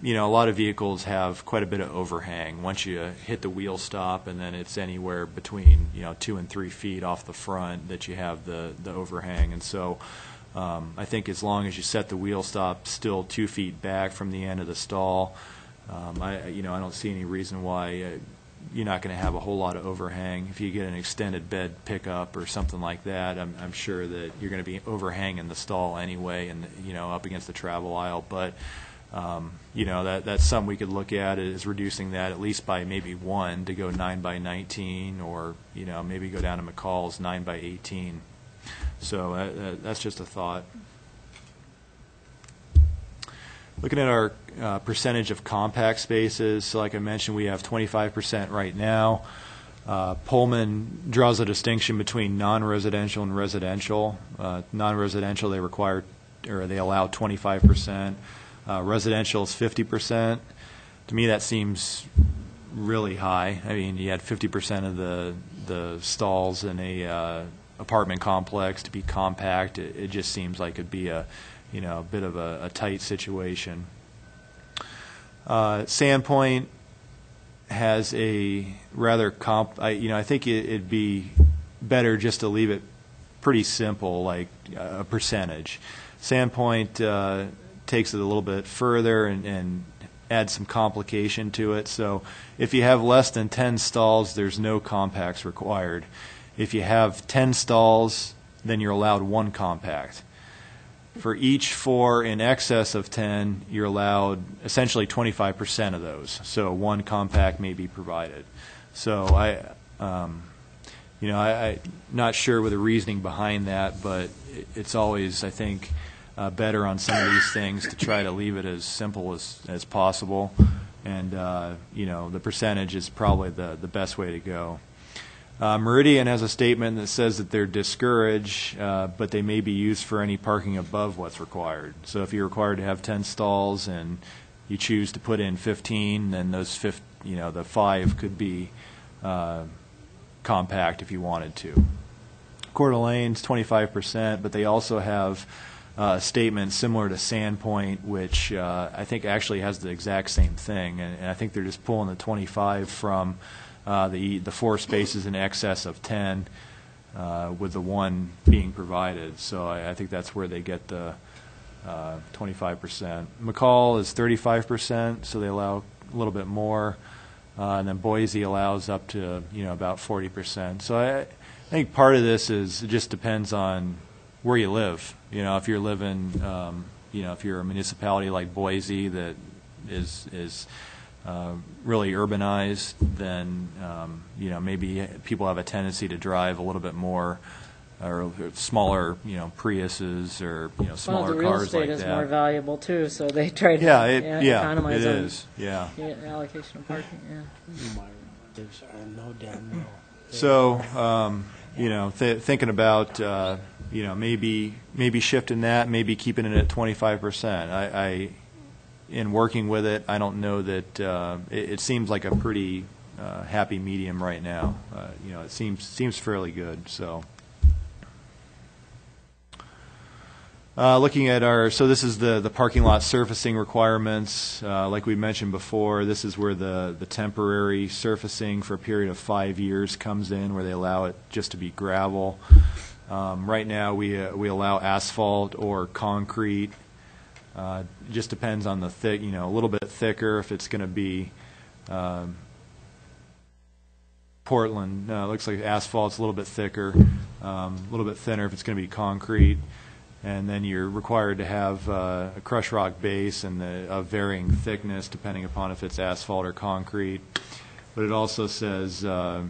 lot of vehicles have quite a bit of overhang once you hit the wheel stop, and then it's anywhere between 2 and 3 feet off the front that you have the overhang. And so I think as long as you set the wheel stop still 2 feet back from the end of the stall, I don't see any reason why you're not going to have a whole lot of overhang. If you get an extended bed pickup or something like that, I'm sure that you're going to be overhanging the stall anyway, and up against the travel aisle. But that's something we could look at, is reducing that at least by maybe 1 to go 9 by 19, or maybe go down to McCall's 9 by 18. So that's just a thought. Looking at our percentage of compact spaces, so like I mentioned, we have 25% right now. Pullman draws a distinction between non-residential and residential. Non-residential, they allow 25%. Residential is 50%. To me, that seems really high. I mean, you had 50% of the stalls in a apartment complex to be compact. It just seems like it'd be a bit of a tight situation. Sandpoint has a rather I think it'd be better just to leave it pretty simple, like a percentage. Sandpoint takes it a little bit further and adds some complication to it. So if you have less than 10 stalls, there's no compacts required. If you have 10 stalls, then you're allowed 1 compact. For each 4 in excess of 10, you're allowed essentially 25% of those. So 1 compact may be provided. So I'm not sure with the reasoning behind that, but it's always, I think, better on some of these things to try to leave it as simple as possible. And the percentage is probably the best way to go. Meridian has a statement that says that they're discouraged, but they may be used for any parking above what's required. So if you're required to have 10 stalls and you choose to put in 15, then those the 5 could be compact if you wanted to. Coeur d'Alene's 25%, but they also have a statement similar to Sandpoint, which I think actually has the exact same thing, and I think they're just pulling the 25 from the 4 spaces in excess of 10, with the 1 being provided. So I think that's where they get the 25%. McCall is 35%, so they allow a little bit more, and then Boise allows up to about 40%. So I think part of this is it just depends on where you live. If you're living, if you're a municipality like Boise that is really urbanized, then maybe people have a tendency to drive a little bit more, or smaller Priuses or smaller the cars like that. real estate is more valuable too, so they try to economize it on is. Yeah. allocation of parking. Yeah. There's no damn no. So thinking about maybe shifting that, maybe keeping it at 25%. In working with it, I don't know that it seems like a pretty happy medium right now. It seems fairly good. So, looking at this is the parking lot surfacing requirements. Like we mentioned before, this is where the temporary surfacing for a period of 5 years comes in, where they allow it just to be gravel. Right now, we allow asphalt or concrete. It just depends on the thick, a little bit thicker if it's going to be Portland. It looks like asphalt's a little bit thicker, a little bit thinner if it's going to be concrete. And then you're required to have a crushed rock base and of varying thickness depending upon if it's asphalt or concrete. But it also says, or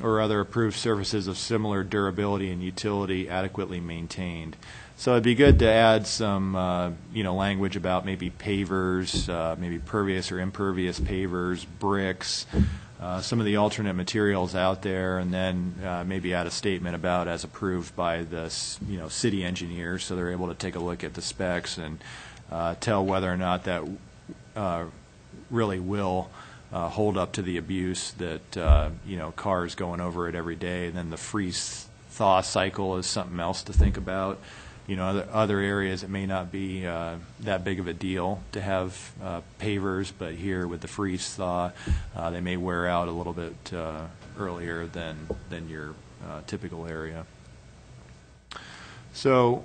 other approved surfaces of similar durability and utility adequately maintained. So it'd be good to add some, language about maybe pavers, maybe pervious or impervious pavers, bricks, some of the alternate materials out there, and then maybe add a statement about as approved by the, city engineers, so they're able to take a look at the specs and tell whether or not that really will hold up to the abuse that cars going over it every day. And then the freeze thaw cycle is something else to think about. Other areas it may not be that big of a deal to have pavers, but here with the freeze thaw, they may wear out a little bit earlier than your typical area. So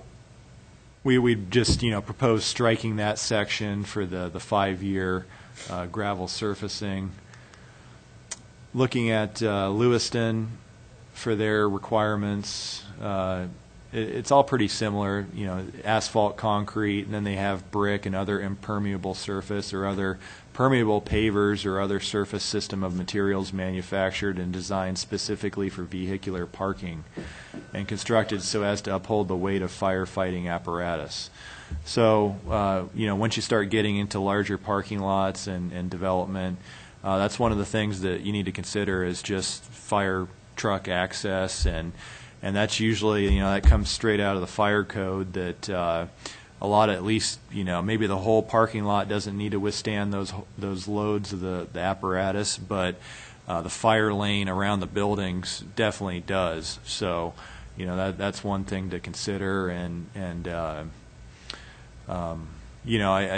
we just propose striking that section for the 5-year gravel surfacing. Looking at Lewiston for their requirements. It's all pretty similar, asphalt, concrete, and then they have brick and other impermeable surface or other permeable pavers or other surface system of materials manufactured and designed specifically for vehicular parking and constructed so as to uphold the weight of firefighting apparatus. So, once you start getting into larger parking lots and development, that's one of the things that you need to consider is just fire truck access, and that's usually, that comes straight out of the fire code that a lot of, at least, maybe the whole parking lot doesn't need to withstand those loads of the apparatus, but the fire lane around the buildings definitely does. So, that's one thing to consider, I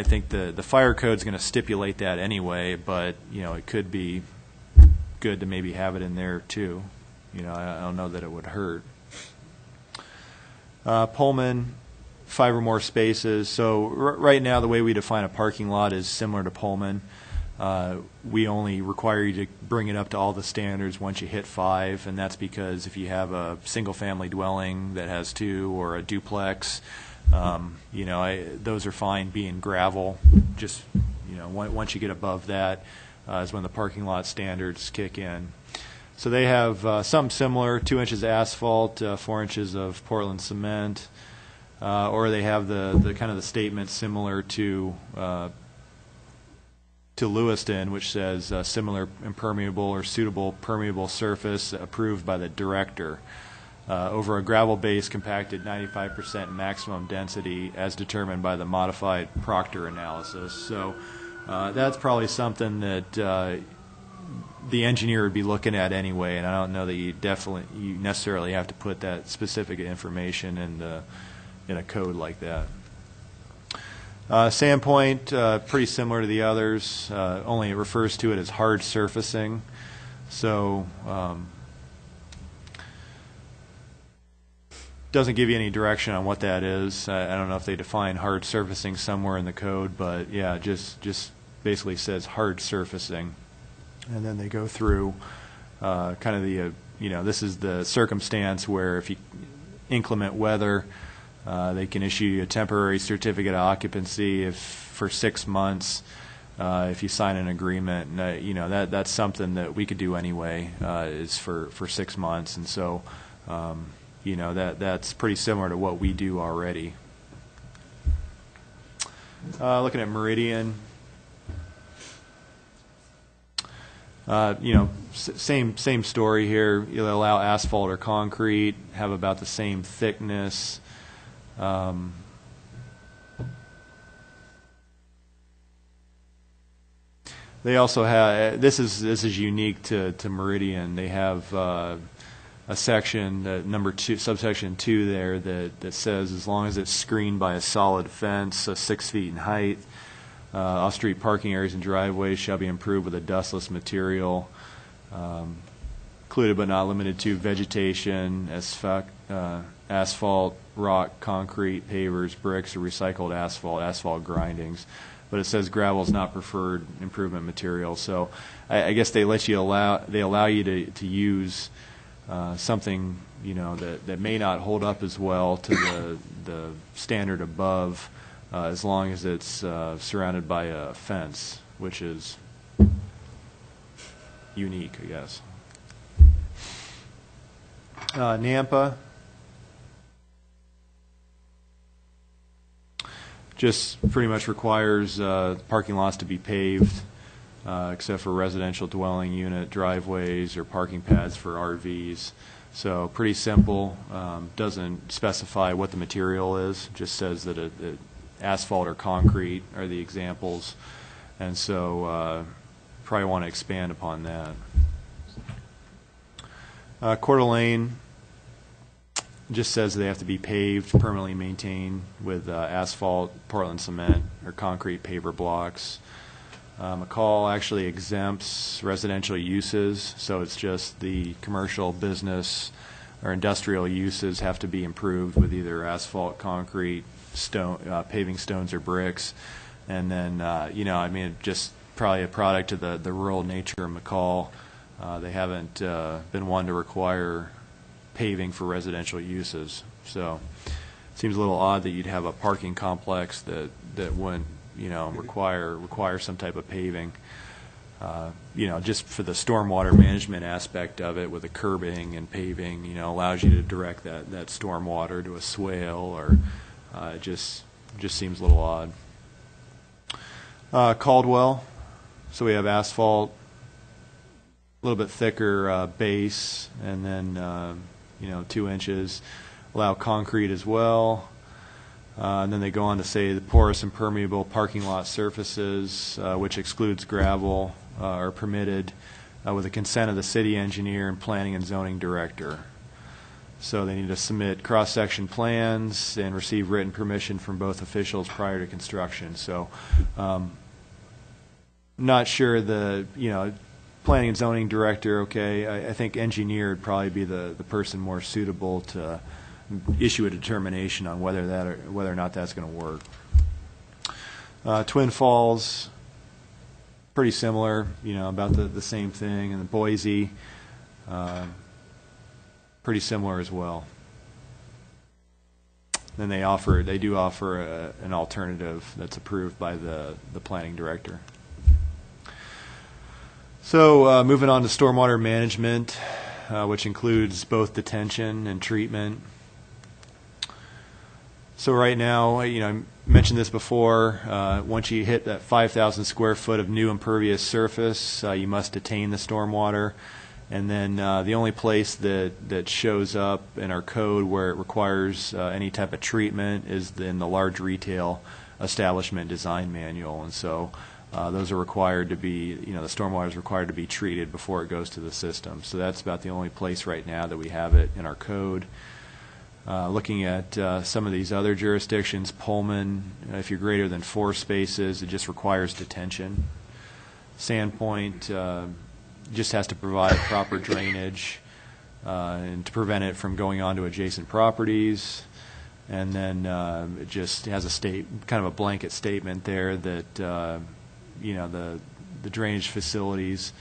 think the fire code's going to stipulate that anyway, but, it could be good to maybe have it in there too. I don't know that it would hurt. Pullman, 5 or more spaces. So right now the way we define a parking lot is similar to Pullman. We only require you to bring it up to all the standards once you hit 5, and that's because if you have a single-family dwelling that has 2 or a duplex, those are fine being gravel. Just, once you get above that is when the parking lot standards kick in. So they have something similar, 2 inches of asphalt, 4 inches of Portland cement, or they have the kind of the statement similar to Lewiston, which says similar impermeable or suitable permeable surface approved by the director over a gravel base compacted 95% maximum density as determined by the modified Proctor analysis. So that's probably something that the engineer would be looking at anyway, and I don't know that you necessarily have to put that specific information in a code like that. Sandpoint, pretty similar to the others, only it refers to it as hard surfacing. So doesn't give you any direction on what that is. I don't know if they define hard surfacing somewhere in the code, but yeah, just basically says hard surfacing. And then they go through kind of the, this is the circumstance where if you inclement weather, they can issue you a temporary certificate of occupancy for 6 months if you sign an agreement. And, that's something that we could do anyway, is for 6 months. And so, that's pretty similar to what we do already. Looking at Meridian. Same story here. You'll allow asphalt or concrete, have about the same thickness. They also have, this is unique to Meridian. They have a section, number 2, subsection 2 there that says as long as it's screened by a solid fence, 6 feet in height, off-street parking areas and driveways shall be improved with a dustless material, included but not limited to vegetation, asphalt, rock, concrete, pavers, bricks, or recycled asphalt grindings. But it says gravel is not preferred improvement material. So I guess they allow you to use something that may not hold up as well to the standard above. As long as it's surrounded by a fence, which is unique, I guess. Nampa, just pretty much requires parking lots to be paved, except for residential dwelling unit driveways or parking pads for RVs. So pretty simple. Doesn't specify what the material is. Just says that it asphalt or concrete are the examples, and so probably want to expand upon that. Coeur d'Alene just says they have to be paved, permanently maintained with asphalt, Portland cement, or concrete paver blocks. McCall actually exempts residential uses, so it's just the commercial, business, or industrial uses have to be improved with either asphalt, concrete, stone, paving stones, or bricks. And then, just probably a product of the rural nature of McCall. They haven't been one to require paving for residential uses. So it seems a little odd that you'd have a parking complex that wouldn't, require some type of paving. Just for the stormwater management aspect of it with the curbing and paving, allows you to direct that stormwater to a swale, or it just seems a little odd. Caldwell, so we have asphalt, a little bit thicker base, and then 2 inches. Allow concrete as well. And then they go on to say the porous and permeable parking lot surfaces, which excludes gravel, are permitted with the consent of the city engineer and planning and zoning director. So they need to submit cross-section plans and receive written permission from both officials prior to construction. So not sure the, planning and zoning director, okay. I think engineer would probably be the person more suitable to issue a determination on whether or not that's going to work. Twin Falls, pretty similar, about the same thing, and Boise, pretty similar as well. Then they do offer an alternative that's approved by the planning director. So moving on to stormwater management, which includes both detention and treatment. So right now, I mentioned this before, once you hit that 5,000 square foot of new impervious surface, you must detain the stormwater. And then the only place that shows up in our code where it requires any type of treatment is in the large retail establishment design manual. And so those are required to be, the stormwater is required to be treated before it goes to the system. So that's about the only place right now that we have it in our code. Looking at some of these other jurisdictions, Pullman, if you're greater than 4 spaces, it just requires detention. Sandpoint just has to provide proper drainage and to prevent it from going on to adjacent properties. And then it just has kind of a blanket statement there that the drainage facilities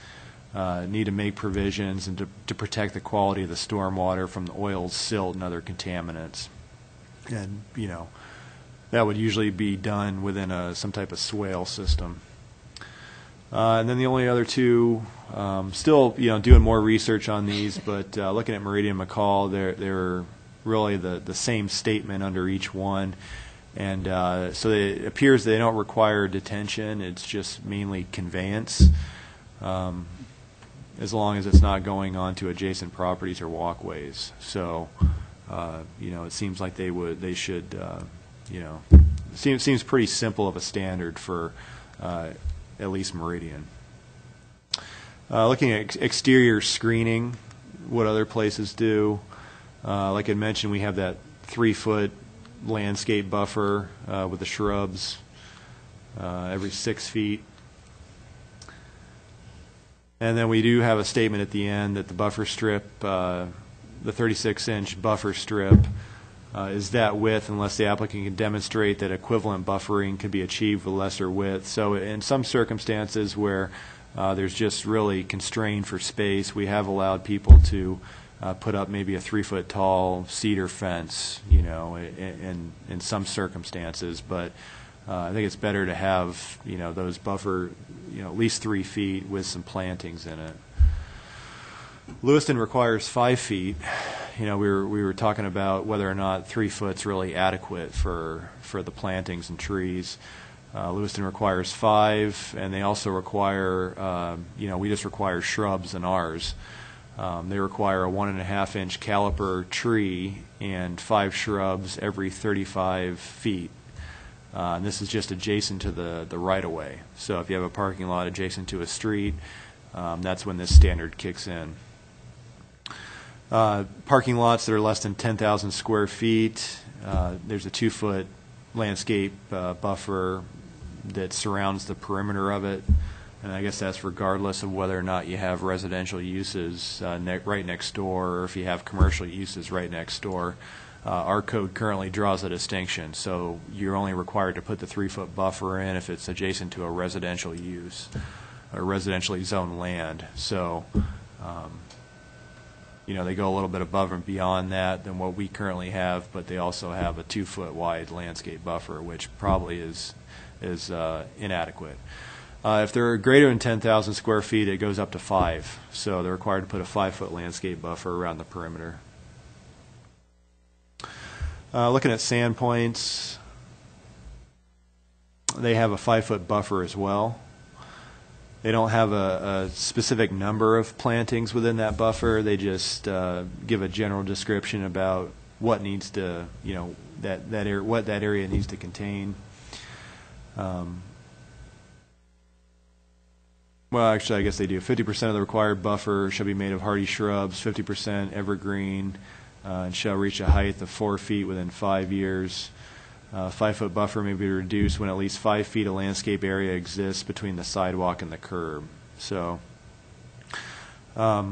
need to make provisions and to protect the quality of the stormwater from the oil, silt, and other contaminants. And, that would usually be done within some type of swale system. And then the only other two, still, doing more research on these, but looking at Meridian McCall, they're really the same statement under each one. And so it appears they don't require detention. It's just mainly conveyance, as long as it's not going on to adjacent properties or walkways. So, it seems like they should, seems pretty simple of a standard for at least Meridian. Looking at exterior screening, what other places do. Like I mentioned, we have that 3-foot landscape buffer with the shrubs every 6 feet. And then we do have a statement at the end that the buffer strip, the 36-inch buffer strip, is that width unless the applicant can demonstrate that equivalent buffering can be achieved with lesser width. So in some circumstances where there's just really constrained for space, we have allowed people to put up maybe a 3-foot tall cedar fence, in some circumstances. But I think it's better to have, those buffer, at least 3 feet with some plantings in it. Lewiston requires 5 feet. We were talking about whether or not 3 foot's really adequate for the plantings and trees. Lewiston requires 5, and they also require, we just require shrubs in ours. They require a 1.5-inch caliper tree and 5 shrubs every 35 feet. And this is just adjacent to the right-of-way. So if you have a parking lot adjacent to a street, that's when this standard kicks in. Parking lots that are less than 10,000 square feet, there's a 2-foot landscape buffer that surrounds the perimeter of it. And I guess that's regardless of whether or not you have residential uses right next door, or if you have commercial uses right next door. Our code currently draws a distinction, so you're only required to put the 3-foot buffer in if it's adjacent to a residential use or residentially zoned land. So, they go a little bit above and beyond that than what we currently have, but they also have a 2-foot wide landscape buffer, which probably is inadequate. If they're greater than 10,000 square feet, it goes up to 5. So they're required to put a 5-foot landscape buffer around the perimeter. Looking at sand points, they have a 5-foot buffer as well. They don't have a specific number of plantings within that buffer. They just give a general description about what needs to, what that area needs to contain. Well, actually, I guess they do. 50% of the required buffer shall be made of hardy shrubs, 50% evergreen, and shall reach a height of 4 feet within 5 years. 5-foot buffer may be reduced when at least 5 feet of landscape area exists between the sidewalk and the curb. So, that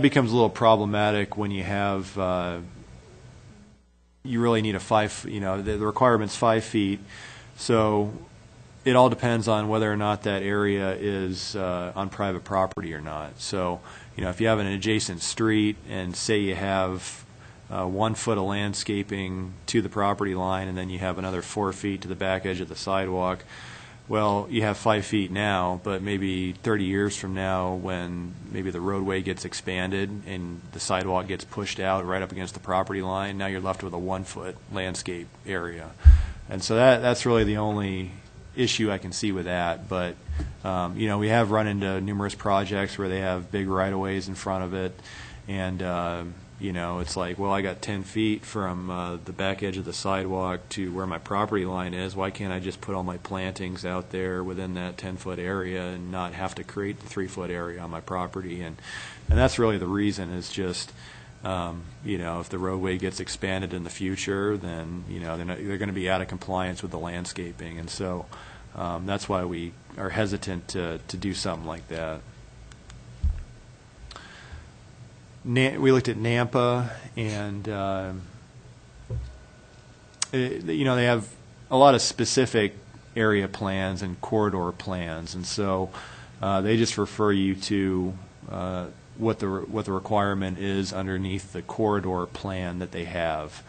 becomes a little problematic when you have, you really need a 5, the requirement's 5 feet. So it all depends on whether or not that area is on private property or not. So, if you have an adjacent street and say you have 1 foot of landscaping to the property line and then you have another 4 feet to the back edge of the sidewalk, well, you have 5 feet now, but maybe 30 years from now when maybe the roadway gets expanded and the sidewalk gets pushed out right up against the property line, now you're left with a 1-foot landscape area. And so that's really the only issue I can see with that. But we have run into numerous projects where they have big right-of-ways in front of it, and it's like, well, I got 10 feet from the back edge of the sidewalk to where my property line is. Why can't I just put all my plantings out there within that 10-foot area and not have to create the 3-foot area on my property? And that's really the reason, is just if the roadway gets expanded in the future, then they're going to be out of compliance with the landscaping, and so that's why we are hesitant to do something like that. We looked at Nampa, and they have a lot of specific area plans and corridor plans, and so they just refer you to what the requirement is underneath the corridor plan that they have,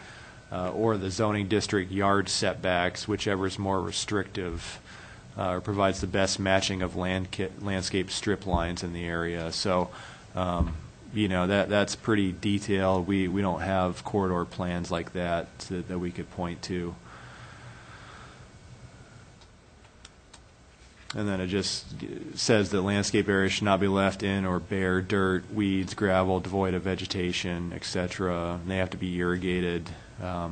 or the zoning district yard setbacks, whichever is more restrictive, or provides the best matching of landscape strip lines in the area. So, that's pretty detailed. We don't have corridor plans like that we could point to. And then it just says that landscape areas should not be left in or bare dirt, weeds, gravel, devoid of vegetation, etc. And they have to be irrigated. A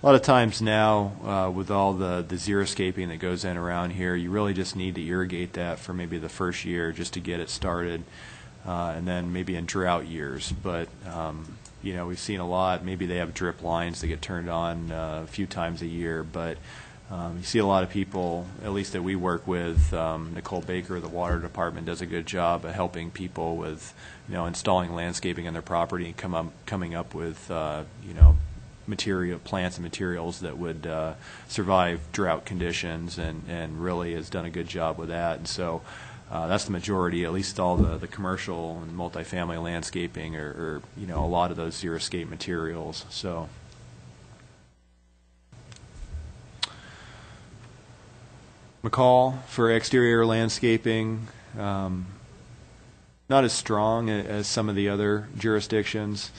lot of times now, with all the xeriscaping that goes in around here, you really just need to irrigate that for maybe the first year just to get it started, and then maybe in drought years. But we've seen a lot. Maybe they have drip lines that get turned on a few times a year, but you see a lot of people, at least that we work with. Nicole Baker of the Water Department does a good job of helping people with, installing landscaping on their property and coming up with, plants and materials that would survive drought conditions, and really has done a good job with that. And so that's the majority, at least all the commercial and multifamily landscaping or a lot of those xeriscape materials. So. McCall for exterior landscaping, not as strong as some of the other jurisdictions.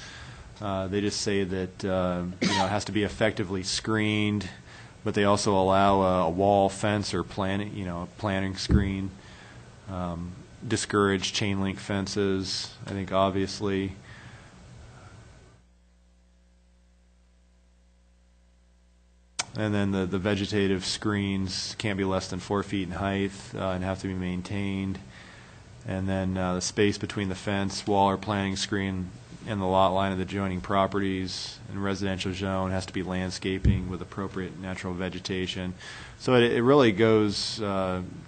They just say that it has to be effectively screened, but they also allow a wall, fence, or planting screen. Discourage chain link fences, I think, obviously. And then the vegetative screens can't be less than 4 feet in height and have to be maintained. And then the space between the fence, wall, or planting screen and the lot line of the adjoining properties in residential zone has to be landscaping with appropriate natural vegetation. So it really goes,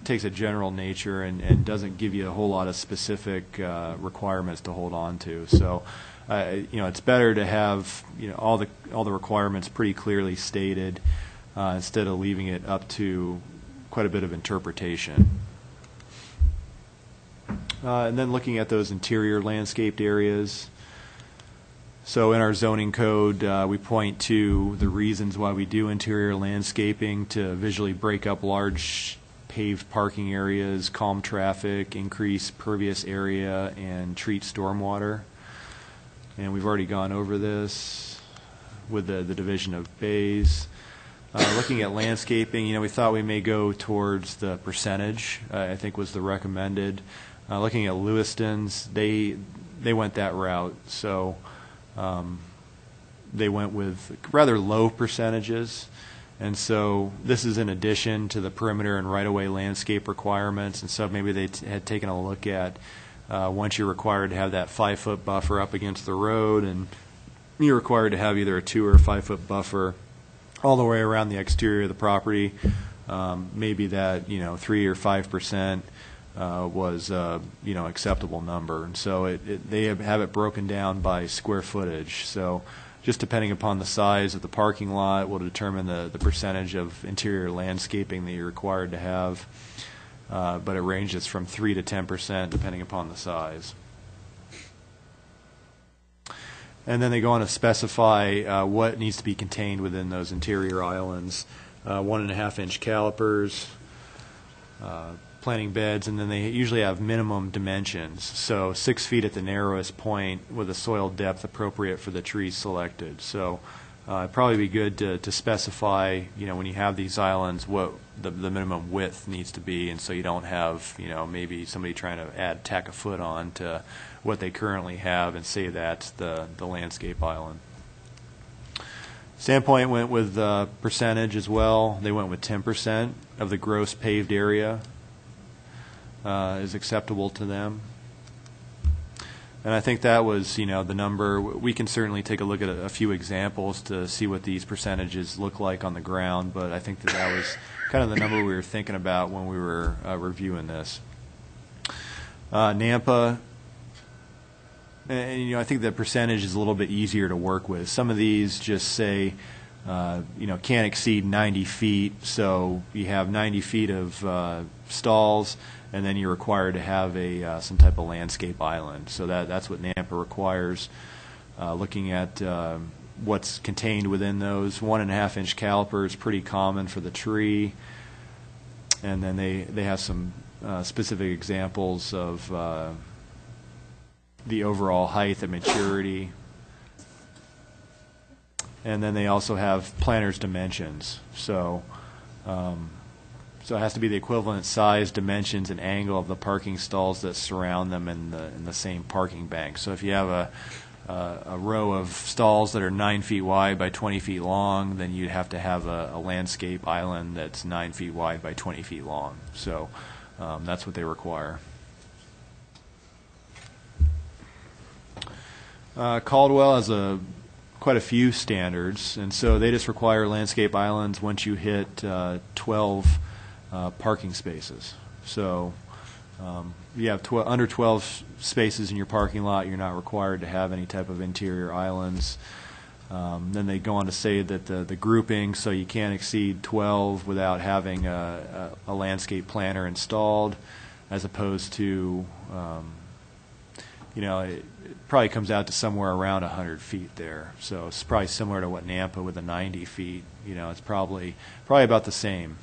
takes a general nature and doesn't give you a whole lot of specific requirements to hold on to. So, it's better to have all the requirements pretty clearly stated instead of leaving it up to quite a bit of interpretation. And then looking at those interior landscaped areas. So in our zoning code, we point to the reasons why we do interior landscaping to visually break up large paved parking areas, calm traffic, increase pervious area, and treat stormwater. And we've already gone over this with the division of bays. Looking at landscaping, we thought we may go towards the percentage, I think was the recommended. Looking at Lewiston's, they went that route. So they went with rather low percentages. And so this is in addition to the perimeter and right-of-way landscape requirements. And so maybe they had taken a look at once you're required to have that 5-foot buffer up against the road, and you're required to have either a 2 or a 5-foot buffer all the way around the exterior of the property. Maybe that 3 or 5% was acceptable number, and so they have it broken down by square footage. So just depending upon the size of the parking lot will determine the percentage of interior landscaping that you're required to have. But it ranges from 3 to 10% depending upon the size. And then they go on to specify what needs to be contained within those interior islands. 1.5-inch calipers, planting beds, and then they usually have minimum dimensions. So 6 feet at the narrowest point with a soil depth appropriate for the trees selected. So it'd probably be good to specify, when you have these islands, what the minimum width needs to be, and so you don't have, maybe somebody trying to tack a foot on to what they currently have and say that's the landscape island. Sandpoint went with percentage as well. They went with 10% of the gross paved area is acceptable to them. And I think that was, the number. We can certainly take a look at a few examples to see what these percentages look like on the ground, but I think that was kind of the number we were thinking about when we were reviewing this. Nampa, and I think the percentage is a little bit easier to work with. Some of these just say, can't exceed 90 feet, so you have 90 feet of stalls, and then you're required to have some type of landscape island. So that's what NAMPA requires. Looking at what's contained within those, 1.5-inch caliper is pretty common for the tree. And then they have some specific examples of the overall height at maturity. And then they also have planter's dimensions. So it has to be the equivalent size, dimensions, and angle of the parking stalls that surround them in the same parking bank. So if you have a row of stalls that are 9 feet wide by 20 feet long, then you'd have to have a landscape island that's 9 feet wide by 20 feet long. So that's what they require. Caldwell has quite a few standards, and so they just require landscape islands once you hit 12 parking spaces. So you have under 12 spaces in your parking lot, you're not required to have any type of interior islands. Then they go on to say that the grouping, so you can't exceed 12 without having a landscape planter installed, as opposed to it probably comes out to somewhere around 100 feet there. So it's probably similar to what Nampa with the 90 feet. It's probably about the same.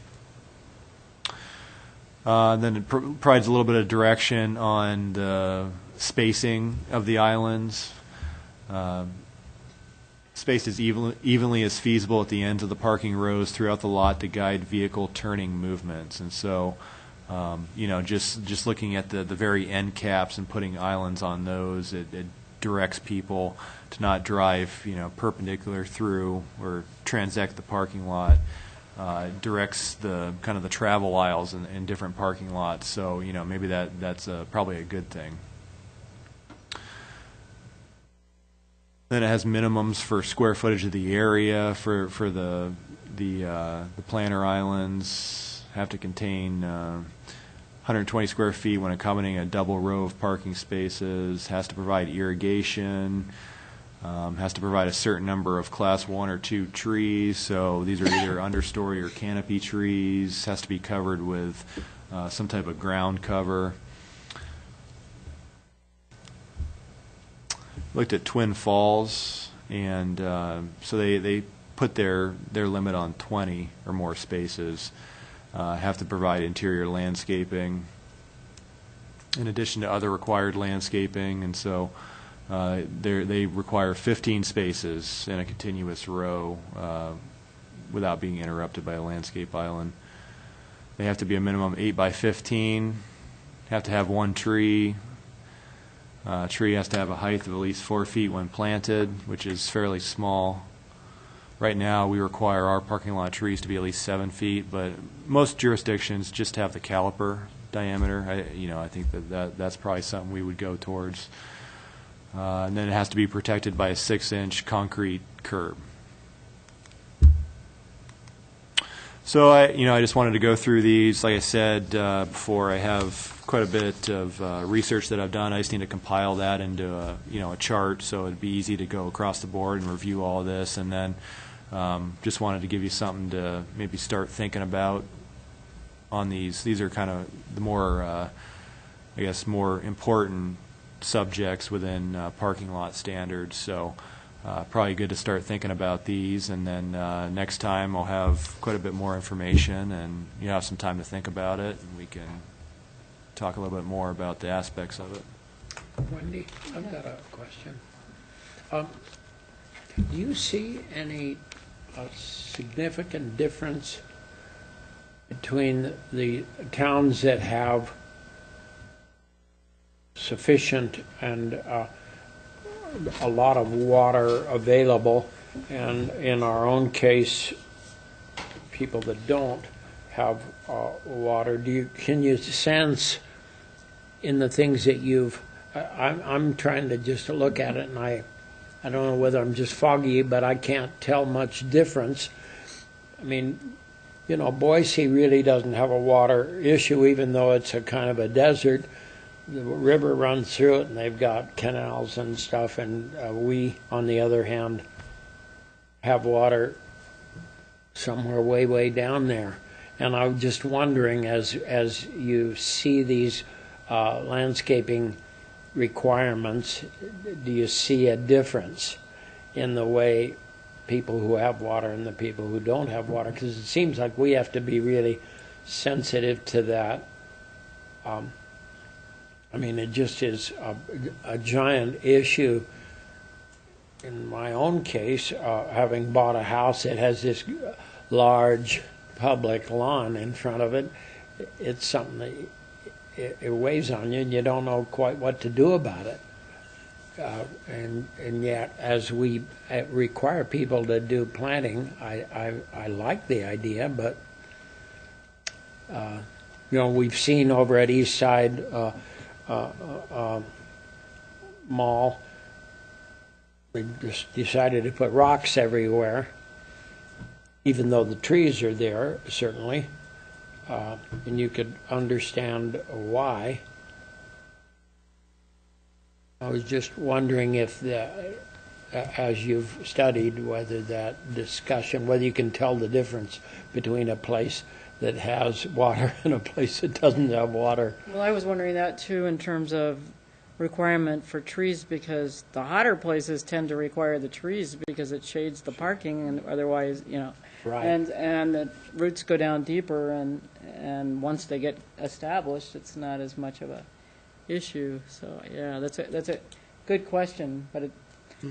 Then it provides a little bit of direction on the spacing of the islands. Spaced as evenly as feasible at the ends of the parking rows throughout the lot to guide vehicle turning movements. And so, just looking at the very end caps and putting islands on those, it directs people to not drive, perpendicular through or transect the parking lot. Directs the kind of the travel aisles in different parking lots. So, maybe that's probably a good thing. Then it has minimums for square footage of the area for the planter islands. Have to contain 120 square feet when accommodating a double row of parking spaces. Has to provide irrigation. Has to provide a certain number of class 1 or 2 trees. So these are either understory or canopy trees. Has to be covered with some type of ground cover. Looked at Twin Falls, and so they put their limit on 20 or more spaces. Have to provide interior landscaping in addition to other required landscaping, and so they require 15 spaces in a continuous row without being interrupted by a landscape island. They have to be a minimum 8 by 15. Have to have 1 tree. Tree has to have a height of at least 4 feet when planted, which is fairly small. Right now, we require our parking lot trees to be at least 7 feet, but most jurisdictions just have the caliper diameter. I think that's probably something we would go towards. And then it has to be protected by a 6-inch concrete curb. So I just wanted to go through these. Like I said before, I have quite a bit of research that I've done. I just need to compile that into a chart, so it'd be easy to go across the board and review all of this. And then just wanted to give you something to maybe start thinking about on these. These are kind of the more, more important subjects within parking lot standards. So probably good to start thinking about these, and then next time I'll have quite a bit more information, and you have some time to think about it, and we can talk a little bit more about the aspects of it. Wendy, I've got a question. Do you see any significant difference between the towns that have sufficient and a lot of water available, and in our own case, people that don't have water? Can you sense in the things that I'm trying to just look at it, and I don't know whether I'm just foggy, but I can't tell much difference. I mean, Boise really doesn't have a water issue, even though it's a kind of a desert. The river runs through it, and they've got canals and stuff, and we, on the other hand, have water somewhere way, way down there. And I'm just wondering, as you see these landscaping requirements, do you see a difference in the way people who have water and the people who don't have water? Because it seems like we have to be really sensitive to that. It just is a giant issue. In my own case, having bought a house that has this large public lawn in front of it, it's something that it weighs on you, and you don't know quite what to do about it. And yet, as we require people to do planting, I like the idea, but we've seen over at East Side Mall, we just decided to put rocks everywhere, even though the trees are there, certainly, and you could understand why. I was just wondering if, as you've studied, whether that discussion, whether you can tell the difference between a place that has water and a place that doesn't have water. Well, I was wondering that too, in terms of requirement for trees, because the hotter places tend to require the trees because it shades the parking, and otherwise, Right. and the roots go down deeper, and once they get established, it's not as much of a issue. So yeah, that's a good question, but it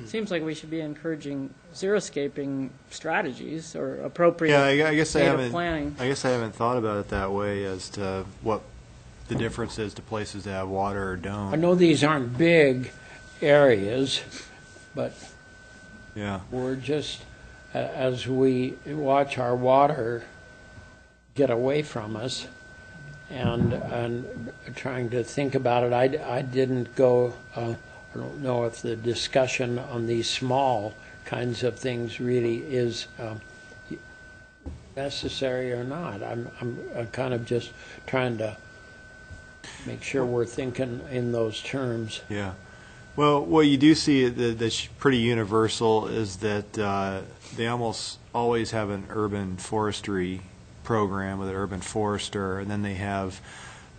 seems like we should be encouraging xeriscaping strategies or appropriate I guess native planning. I guess I haven't thought about it that way as to what the difference is to places that have water or don't. I know these aren't big, areas, but Yeah. we're just, as we watch our water get away from us and trying to think about it, I didn't go, I don't know if the discussion on these small kinds of things really is necessary or not. I'm kind of just trying to make sure we're thinking in those terms. Yeah. Well, what you do see that's pretty universal is that they almost always have an urban forestry program with an urban forester, and then they have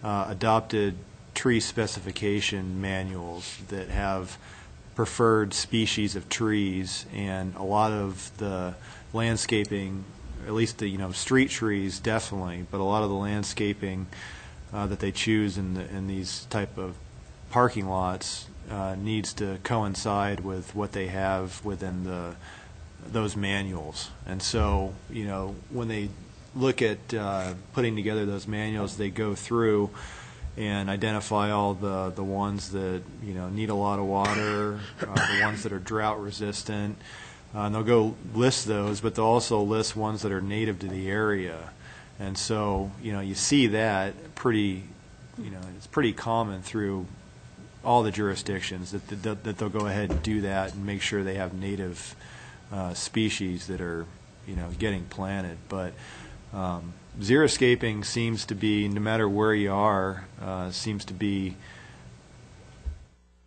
adopted tree specification manuals that have preferred species of trees, and a lot of the landscaping, at least the street trees definitely, but a lot of the landscaping that they choose in these type of parking lots needs to coincide with what they have within those manuals. And so, when they look at putting together those manuals, they go through and identify all the ones that need a lot of water, the ones that are drought resistant, and they'll go list those, but they'll also list ones that are native to the area. And so, you see that pretty, it's pretty common through all the jurisdictions that they'll go ahead and do that and make sure they have native species that are, getting planted. But xeriscaping seems to be, no matter where you are, seems to be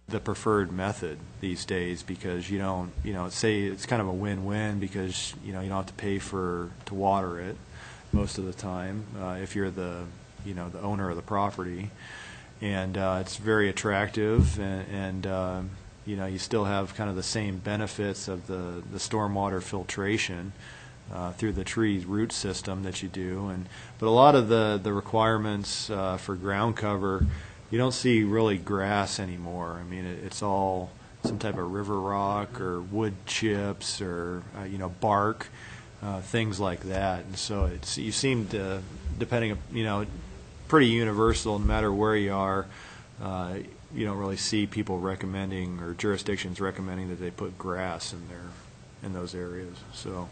the preferred method these days, because you don't, say it's kind of a win-win, because you don't have to pay to water it most of the time if you're the the owner of the property, and it's very attractive, and you still have kind of the same benefits of the stormwater filtration through the tree's root system that you do. But a lot of the requirements for ground cover, you don't see really grass anymore. I mean, it's all some type of river rock or wood chips or bark, things like that. And so you seem to, depending, pretty universal, no matter where you are. You don't really see people recommending, or jurisdictions recommending, that they put grass in those areas. So.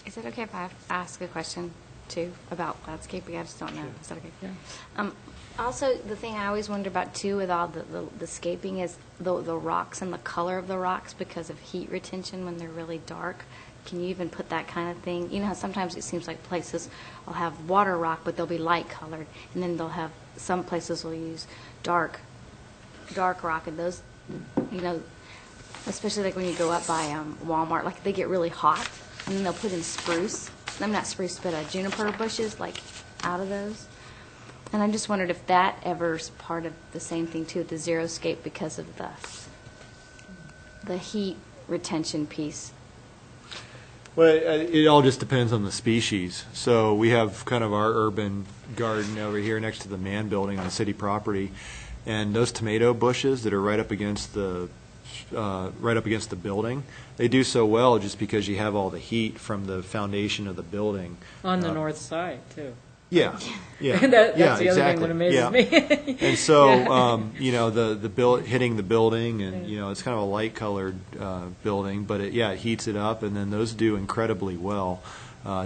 Is it okay if I ask a question too about landscaping? I just don't know. Is that okay? Yeah. Also, the thing I always wonder about too with all the scaping is the rocks and the color of the rocks because of heat retention when they're really dark. Can you even put that kind of thing? You know how sometimes it seems like places will have water rock, but they'll be light colored, and then they'll have, some places will use dark rock, and those, especially like when you go up by Walmart, like they get really hot, and then they'll put in spruce. I'm not spruce, but juniper bushes, like out of those. And I just wondered if that ever's part of the same thing too, the xeriscape, because of the heat retention piece. Well, it all just depends on the species. So we have kind of our urban garden over here next to the Mann building on city property, and those tomato bushes that are right up against the building, they do so well just because you have all the heat from the foundation of the building. On the north side, too. Yeah, yeah, That's yeah, the other thing that amazes me. And so, the hitting the building, and it's kind of a light colored building, but it heats it up, and then those do incredibly well,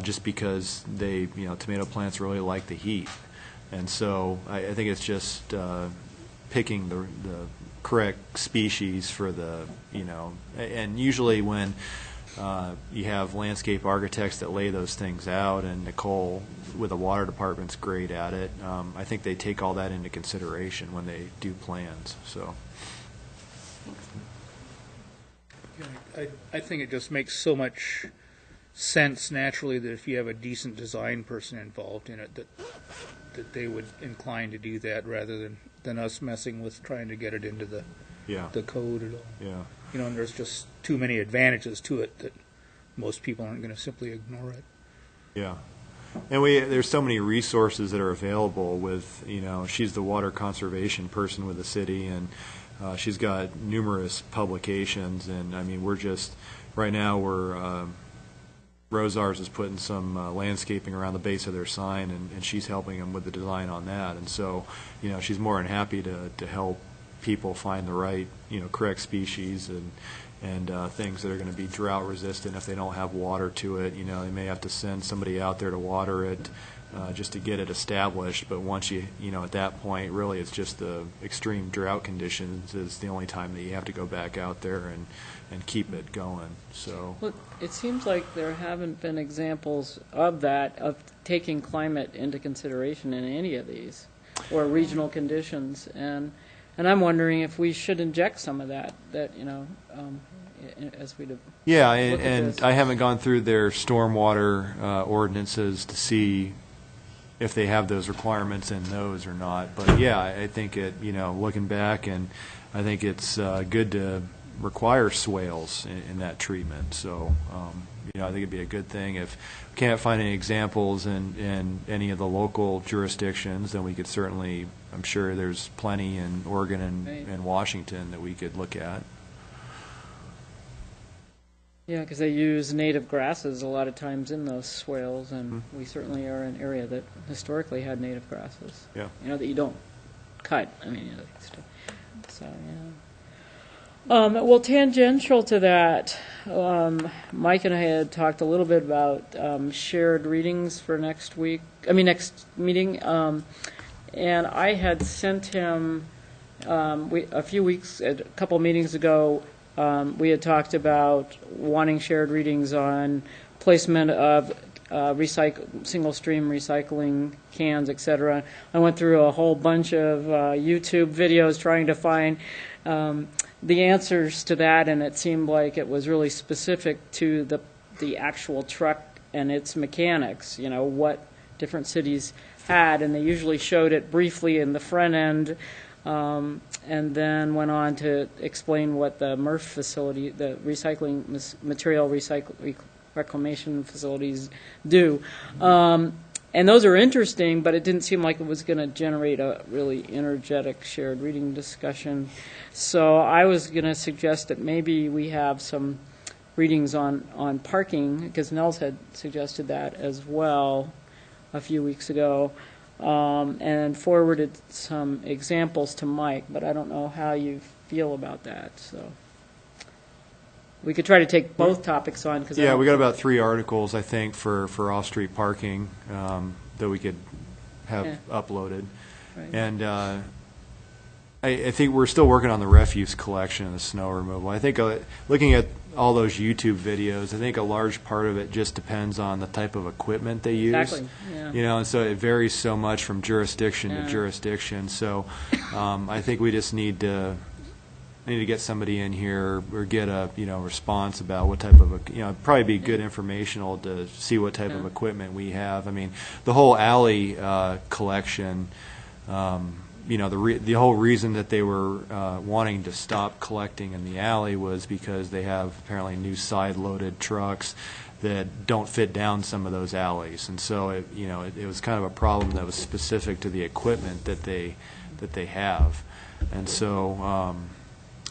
just because tomato plants really like the heat, and so I think it's just picking the correct species for and usually when you have landscape architects that lay those things out, and Nicole with the water department's great at it. I think they take all that into consideration when they do plans. So, I think it just makes so much sense naturally that if you have a decent design person involved in it, that they would incline to do that rather than us messing with trying to get it into the code at all. Yeah. And there's just too many advantages to it that most people aren't going to simply ignore it. Yeah. And there's so many resources that are available with, she's the water conservation person with the city, and she's got numerous publications, and I mean, right now Rosars is putting some landscaping around the base of their sign, and she's helping them with the design on that, and so, she's more than happy to help people find the right, correct species and things that are going to be drought resistant if they don't have water to it. They may have to send somebody out there to water it just to get it established. But once at that point, really it's just the extreme drought conditions is the only time that you have to go back out there and keep it going. So. Look, it seems like there haven't been examples of that, of taking climate into consideration in any of these, or regional conditions. And I'm wondering if we should inject some of that as we do. Yeah, and I haven't gone through their stormwater ordinances to see if they have those requirements in those or not. But yeah, I think looking back, and I think it's good to require swales in that treatment. So, I think it'd be a good thing. If we can't find any examples in any of the local jurisdictions, then we could certainly, I'm sure there's plenty in Oregon and Washington that we could look at. Yeah, because they use native grasses a lot of times in those swales, and we certainly are an area that historically had native grasses. Yeah. That you don't cut. So, yeah. Well, tangential to that, Mike and I had talked a little bit about shared readings for next meeting, and I had sent him a couple meetings ago. We had talked about wanting shared readings on placement of single-stream recycling cans, etc. I went through a whole bunch of YouTube videos trying to find the answers to that, and it seemed like it was really specific to the actual truck and its mechanics, what different cities had, and they usually showed it briefly in the front end, and then went on to explain what the MRF facility, the material reclamation facilities do. And those are interesting, but it didn't seem like it was going to generate a really energetic shared reading discussion. So I was going to suggest that maybe we have some readings on parking, because Nels had suggested that as well a few weeks ago, and forwarded some examples to Mike, but I don't know how you feel about that. So we could try to take both topics on. Yeah, we got about 3 articles, I think, for off-street parking that we could have uploaded. Right. And I think we're still working on the refuse collection and the snow removal. I think looking at all those YouTube videos, I think a large part of it just depends on the type of equipment they use. Exactly. Yeah. And so it varies so much from jurisdiction to jurisdiction. So I think we just need to get somebody in here or get a response about what type of probably be good informational to see what type of equipment we have. I mean, the whole alley collection. The whole reason that they were wanting to stop collecting in the alley was because they have apparently new side-loaded trucks that don't fit down some of those alleys, and so it was kind of a problem that was specific to the equipment that they have, and so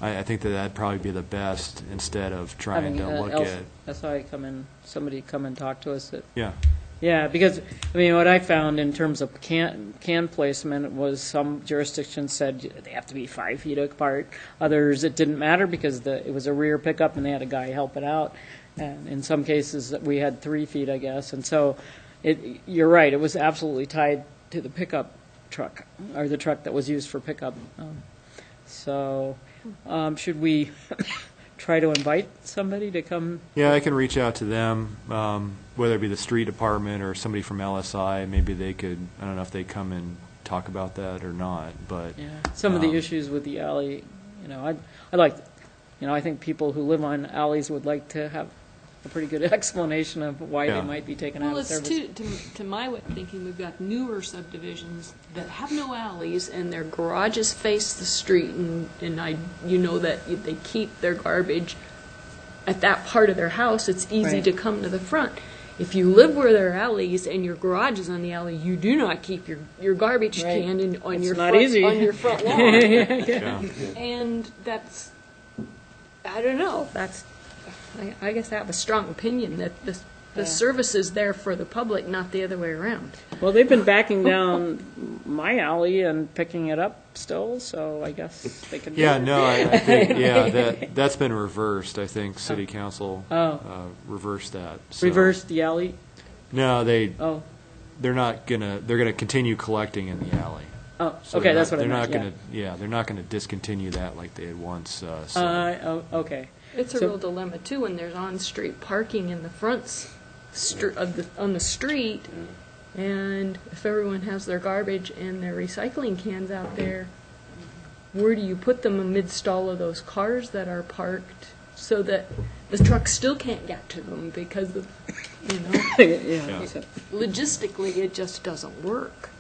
I think that'd probably be the best instead of trying to look at. Somebody come and talk to us. Yeah. Yeah, because, what I found in terms of can placement was some jurisdictions said they have to be 5 feet apart. Others, it didn't matter because it was a rear pickup and they had a guy help it out. And in some cases, we had 3 feet, I guess. And so you're right, it was absolutely tied to the pickup truck, or the truck that was used for pickup. Should we try to invite somebody to come? Yeah, I can reach out to them, whether it be the street department or somebody from LSI. Maybe they could, I don't know if they come and talk about that or not, but some of the issues with the alley, I think people who live on alleys would like to have a pretty good explanation of why they might be taken out of service. To my way of thinking, we've got newer subdivisions that have no alleys and their garages face the street, and that they keep their garbage at that part of their house. It's easy to come to the front. If you live where there are alleys and your garage is on the alley, you do not keep your garbage can on your front lawn. And that's, I don't know, I guess I have a strong opinion that The service is there for the public, not the other way around. Well, they've been backing down my alley and picking it up still, so I guess they can do Yeah, it. no, I think, that's been reversed. I think city council reversed that. So. Reverse the alley? No, Oh, they're gonna continue collecting in the alley. oh, So okay, they're that's not- what I they're meant, not gonna, they're not gonna discontinue that like they had once. So. Oh, okay. It's a So- real dilemma too when there's on-street parking in the fronts on the street, and if everyone has their garbage and their recycling cans out there, where do you put them amidst all of those cars that are parked so that the trucks still can't get to them because of, Yeah. So- logistically it just doesn't work.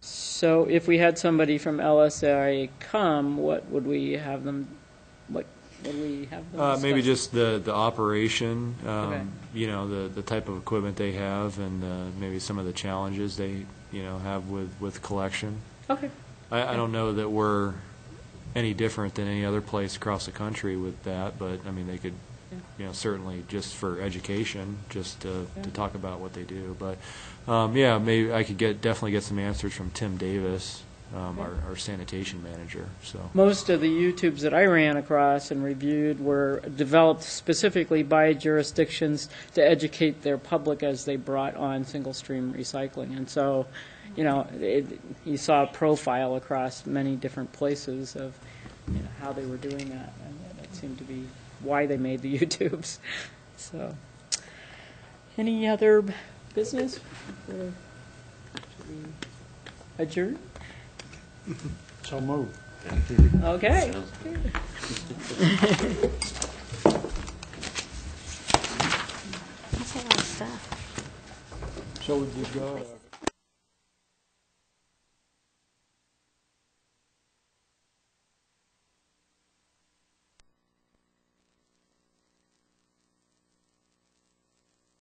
So if we had somebody from LSA come, what would we have them, what would we have them Maybe discuss? just the operation, Okay. the type of equipment they have, and maybe some of the challenges they have with collection. Okay. I don't know that we're any different than any other place across the country with that, but I mean they could, certainly just for education, just to talk about what they do. But maybe I could definitely get some answers from Tim Davis, our sanitation manager. So. Most of the YouTubes that I ran across and reviewed were developed specifically by jurisdictions to educate their public as they brought on single-stream recycling. And so, you saw a profile across many different places of how they were doing that. And that seemed to be why they made the YouTubes. So, any other business? Or should we adjourn? So moved. Okay. That's a lot of stuff. So would you go?